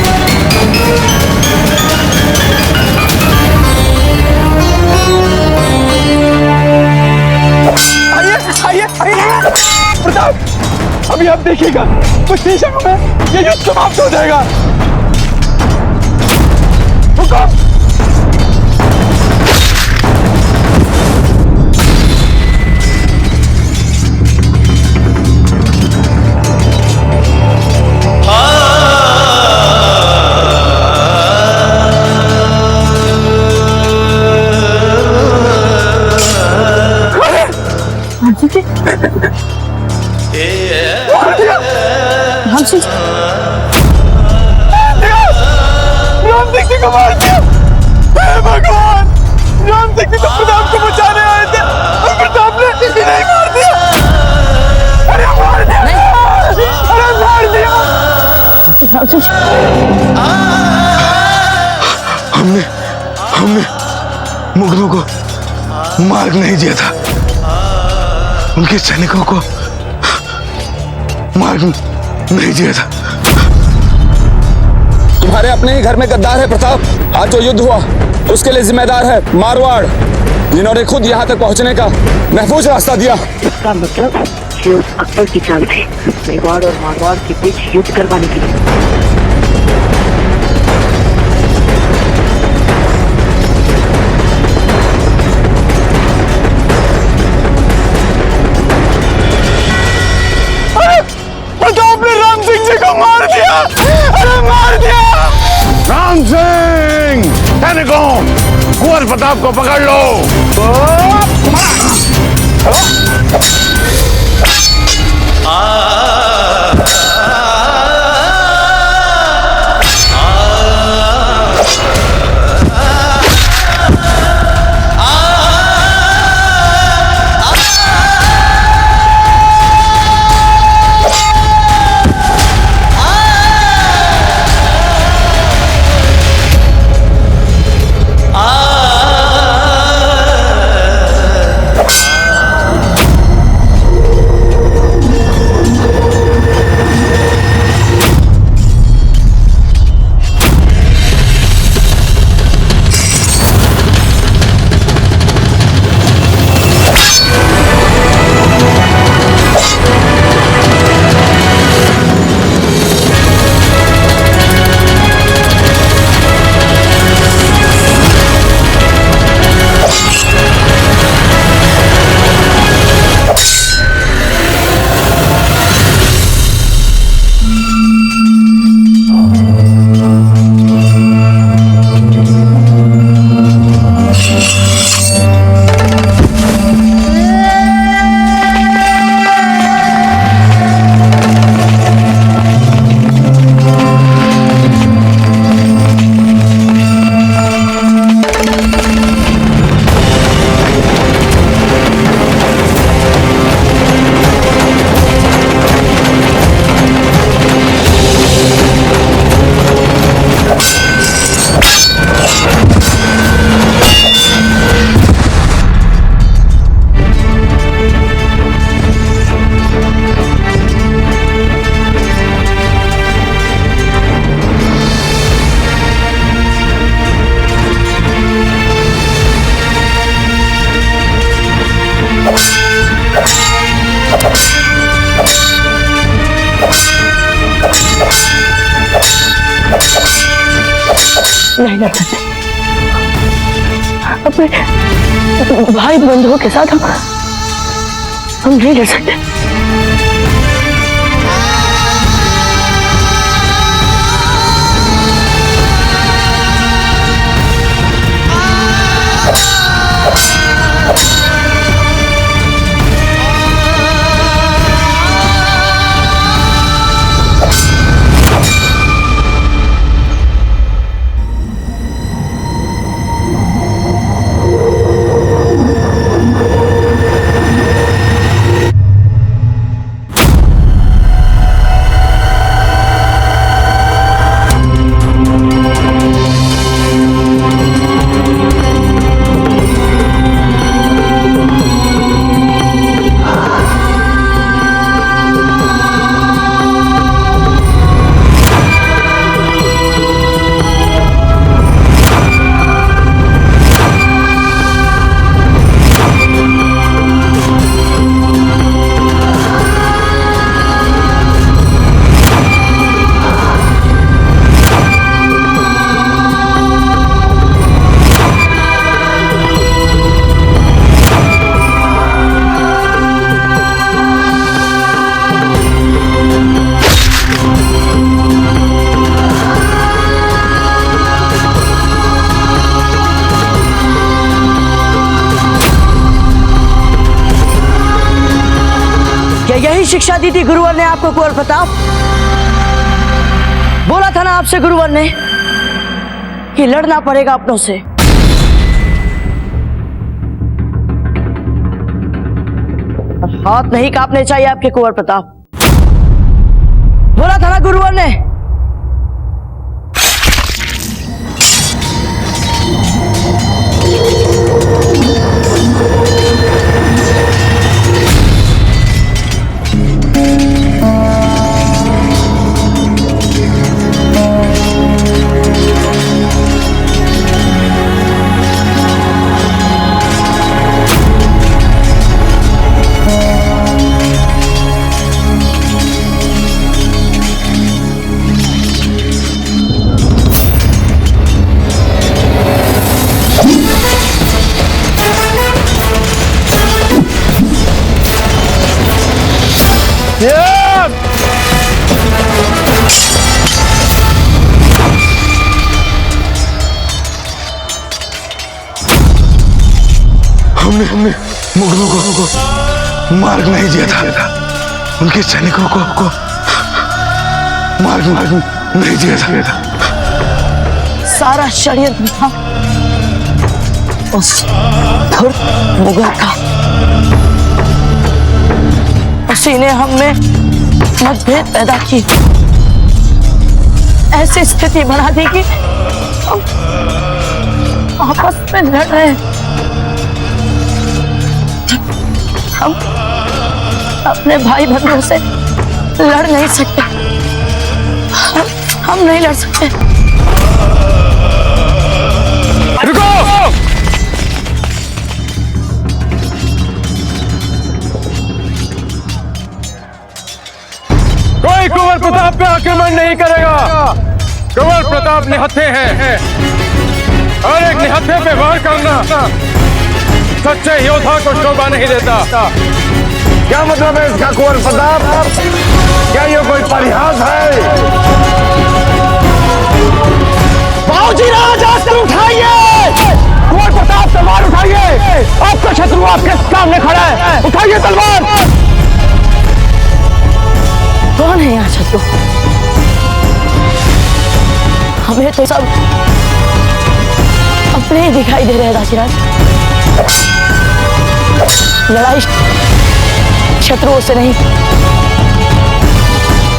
आइए प्रताप, अभी आप देखिएगा कुछ ही क्षणों में ये युद्ध समाप्त हो जाएगा। रुको। राम सिंह जी को मार दिया। हे भगवान, राम सिंह जी तो प्रताप को बचाने आए थे और प्रताप ने किसी नहीं मार दिया। अरे मार दिया, अरे मार दिया। हमने मुगलों को मार्ग नहीं दिया था, उनके सैनिकों को मार्ग नहीं दिया था। तुम्हारे अपने ही घर में गद्दार है प्रताप। आज जो युद्ध हुआ उसके लिए जिम्मेदार है मारवाड़, जिन्होंने खुद यहाँ तक पहुँचने का महफूज रास्ता दिया। इसका मतलब ये उस अकबर की चाल थी, मेवाड़ और मारवाड़ के बीच युद्ध करवाने के लिए। आपने राम सिंह जी को मार दिया, अरे मार दिया। राम सिंह, सैनिकों, कुंवर प्रताप को पकड़ लो। नहीं लड़ सकते, अपने भाई बंधुओं के साथ हम नहीं लड़ सकते। यही शिक्षा दी थी गुरुवर ने आपको कुंवर प्रताप? बोला था ना आपसे गुरुवर ने कि लड़ना पड़ेगा अपनों से। हाथ नहीं कांपने चाहिए आपके कुंवर प्रताप। बोला था ना गुरुवर ने को मार्ग नहीं दिया था, उनके सैनिकों को मार्ग नहीं दिया था। सारा षड्यंत्र था उस धुर्त मुगल का। उसी ने हम में मतभेद पैदा की, ऐसी स्थिति बना दी कि हम आपस में लड़ रहे हैं। हम अपने भाई बंधुओं से लड़ नहीं सकते, हम नहीं लड़ सकते। रुको! कोई कुंवर प्रताप पे आक्रमण नहीं करेगा। कुंवर प्रताप निहत्थे हैं और एक निहत्थे पे वार करना सच्चे योद्धा को शोभा नहीं देता। क्या मतलब है इसका कुंवर प्रताप? क्या ये कोई परिहास है? बाबूजी राज अस्त्र उठाइए! कुंवर प्रताप तलवार उठाइए! आपका शत्रु आपके सामने खड़ा है, उठाइए तलवार! कौन है यहाँ शत्रु? हमें तो सब अपने ही दिखाई दे रहे हैं दासीराज। लड़ाई शत्रुओं से नहीं,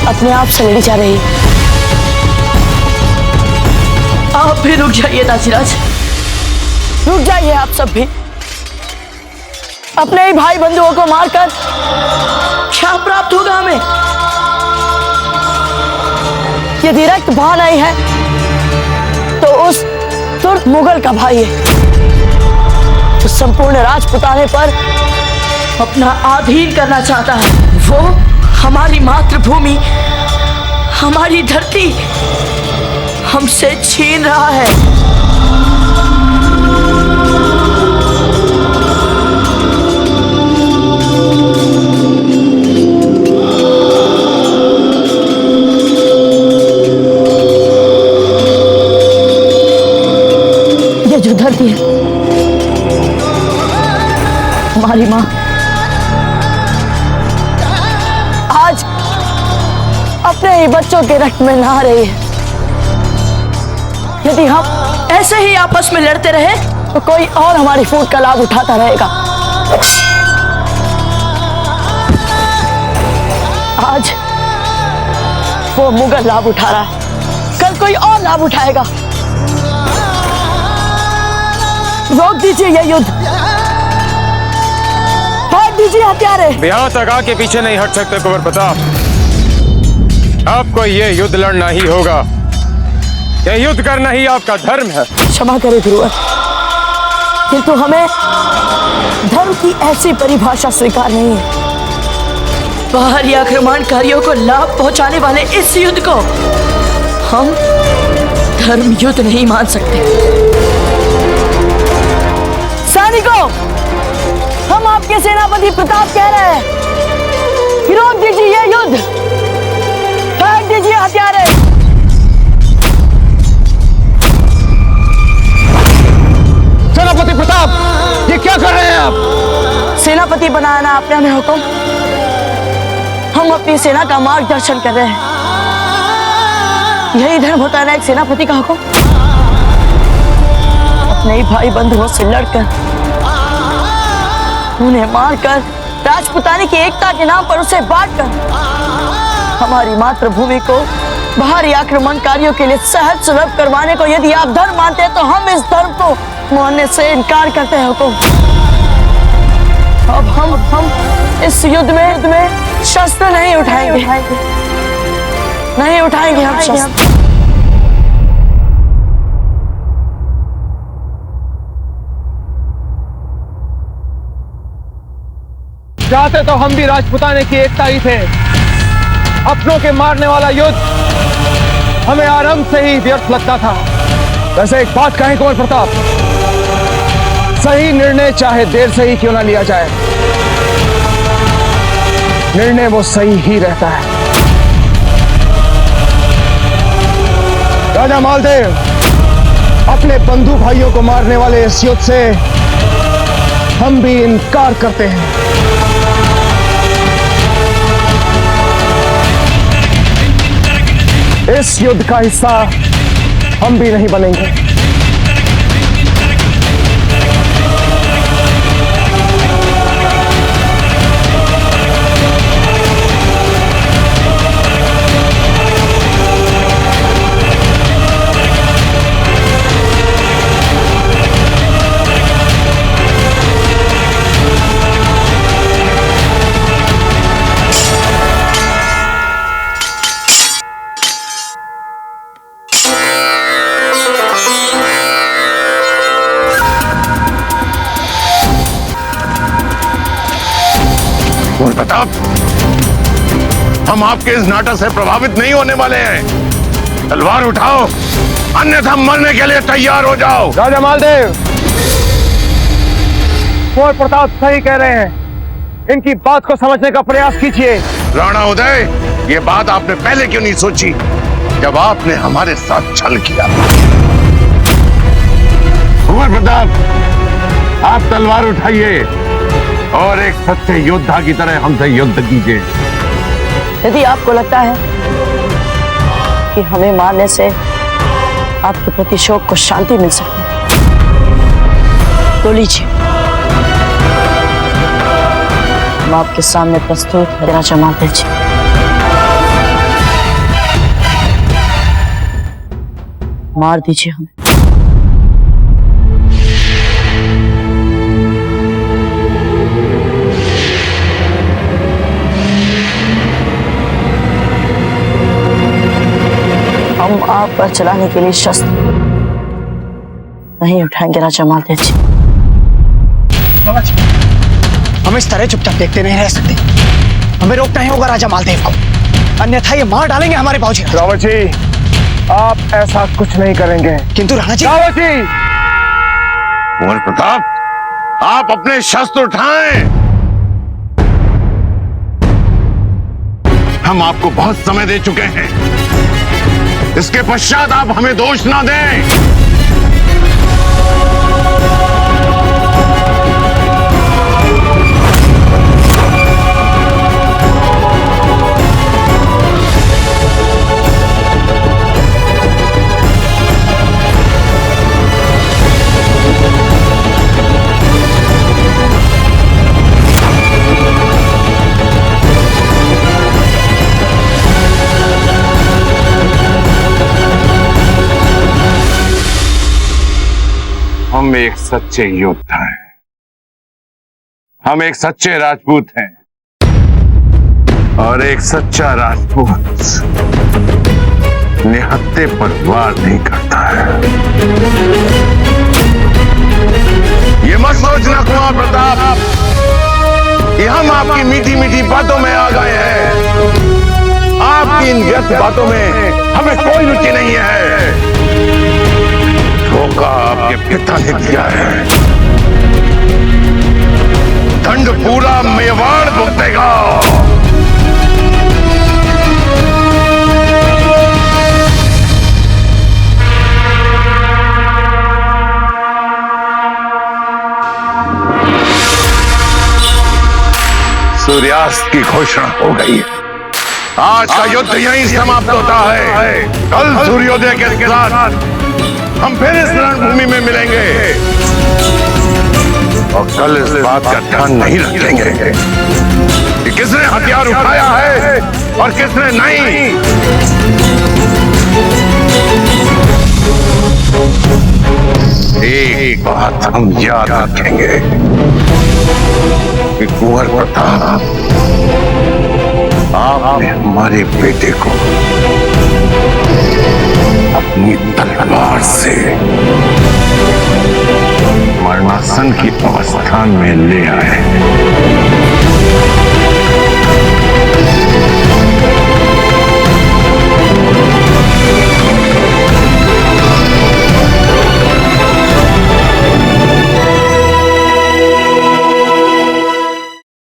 अपने आप से लड़ी जा रही। आप भी रुक जाइए दासीराज, रुक जाइए आप सब भी। अपने ही भाई बंधुओं को मारकर क्या प्राप्त होगा हमें? यदि रक्त बहा नहीं है तो उस तुर्क मुगल का भाई है, तो संपूर्ण राजपुताने पर अपना अधीन करना चाहता है। वो हमारी मातृभूमि, हमारी धरती हमसे छीन रहा है। ये जो धरती है, हमारी माँ आज अपने ही बच्चों के रक्त में नहा रही है। यदि हम ऐसे ही आपस में लड़ते रहे तो कोई और हमारी फूट का लाभ उठाता रहेगा। आज वो मुगल लाभ उठा रहा है, कल कोई और लाभ उठाएगा। रोक दीजिए ये युद्ध, फेंक दीजिए हथियारे। यहाँ तक आके पीछे नहीं हट सकते कुंवर प्रताप। आपको ये युद्ध लड़ना ही होगा। ये युद्ध करना ही आपका धर्म है। क्षमा करें गुरुवर, किंतु हमें धर्म की ऐसी परिभाषा स्वीकार नहीं है। बाहरी आक्रमणकारियों को लाभ पहुंचाने वाले इस युद्ध को हम धर्म युद्ध नहीं मान सकते। सैनिकों, हम आपके सेनापति प्रताप कह रहे हैं, रोक दीजिए ये युद्ध, फेंक दीजिए हथियारे। सेनापति प्रताप, ये क्या कर रहे हैं आप? सेनापति बनाना आपने हमें हुक्म, हम अपनी सेना का मार्गदर्शन कर रहे हैं। यही धर्म होता है ना एक सेनापति का हुक्म। अपने भाई बंधुओं से लड़कर, उन्हें मारकर, राजपुतानी की एकता के नाम पर उसे बांटकर हमारी मातृभूमि को बाहरी आक्रमणकारियों के लिए सहज सुलभ करवाने को यदि आप धर्म मानते हैं तो हम इस धर्म को मानने से इनकार करते हैं हुकुम। अब हम इस युद्ध में शस्त्र नहीं उठाएंगे, नहीं उठाएंगे हम शस्त्र। चाहते तो हम भी राजपुताने की एकता ही थे। अपनों के मारने वाला युद्ध हमें आरंभ से ही व्यर्थ लगता था। वैसे एक बात कहें कुंवर प्रताप, सही निर्णय चाहे देर से ही क्यों ना लिया जाए, निर्णय वो सही ही रहता है। राजा मालदेव, अपने बंधु भाइयों को मारने वाले इस युद्ध से हम भी इनकार करते हैं। इस युद्ध का हिस्सा हम भी नहीं बनेंगे। प्रताप, हम आपके इस नाटक से प्रभावित नहीं होने वाले हैं। तलवार उठाओ, अन्यथा मरने के लिए तैयार हो जाओ। राजा मालदेव, कुंवर प्रताप सही कह रहे हैं। इनकी बात को समझने का प्रयास कीजिए। राणा उदय, ये बात आपने पहले क्यों नहीं सोची जब आपने हमारे साथ छल किया? कुंवर प्रताप, आप तलवार उठाइए और एक सच्चे योद्धा की तरह हमसे युद्ध कीजिए। यदि आपको लगता है कि हमें मारने से आपके प्रति शोक को शांति मिल सकती है तो लीजिए, हम आपके सामने प्रस्तुत है राजा मालदेव जी। मार दीजिए हमें। हम आप पर चलाने के लिए शस्त्र नहीं उठाएंगे राजा मालदेव जी। हम इस तरह चुपचाप देखते नहीं रह सकते। हमें रोकना ही होगा राजा मालदेव को, अन्यथा ये मार डालेंगे हमारे बाबूजी। रावत जी, आप ऐसा कुछ नहीं करेंगे। किंतु राणा जी। रावत जी, कुंवर प्रताप, आप अपने शस्त्र उठाएं। हम आपको बहुत समय दे चुके हैं, इसके पश्चात आप हमें दोष ना दें। हम एक सच्चे योद्धा हैं, हम एक सच्चे राजपूत हैं, और एक सच्चा राजपूत निहत्थे पर वार नहीं करता है। ये मत सोचना कुंवर प्रताप कि हम आपकी मीठी मीठी बातों में आ गए हैं। आपकी इन व्यर्थ बातों में हमें कोई रुचि नहीं है। धोखा आपके पिता ने दिया है, दंड पूरा मेवाड़ भुगतेगा। सूर्यास्त की घोषणा हो गई है। आज का युद्ध यहीं समाप्त होता है। कल सूर्योदय के साथ हम फिर इस रणभूमि में मिलेंगे, और कल इस बात का ध्यान नहीं रखेंगे कि किसने हथियार उठाया है और किसने नहीं। एक बात हम याद रखेंगे कि कुंवर प्रताप, आपने हमारे बेटे को अपनी तलवार से मरणासन की अवस्था में ले आए।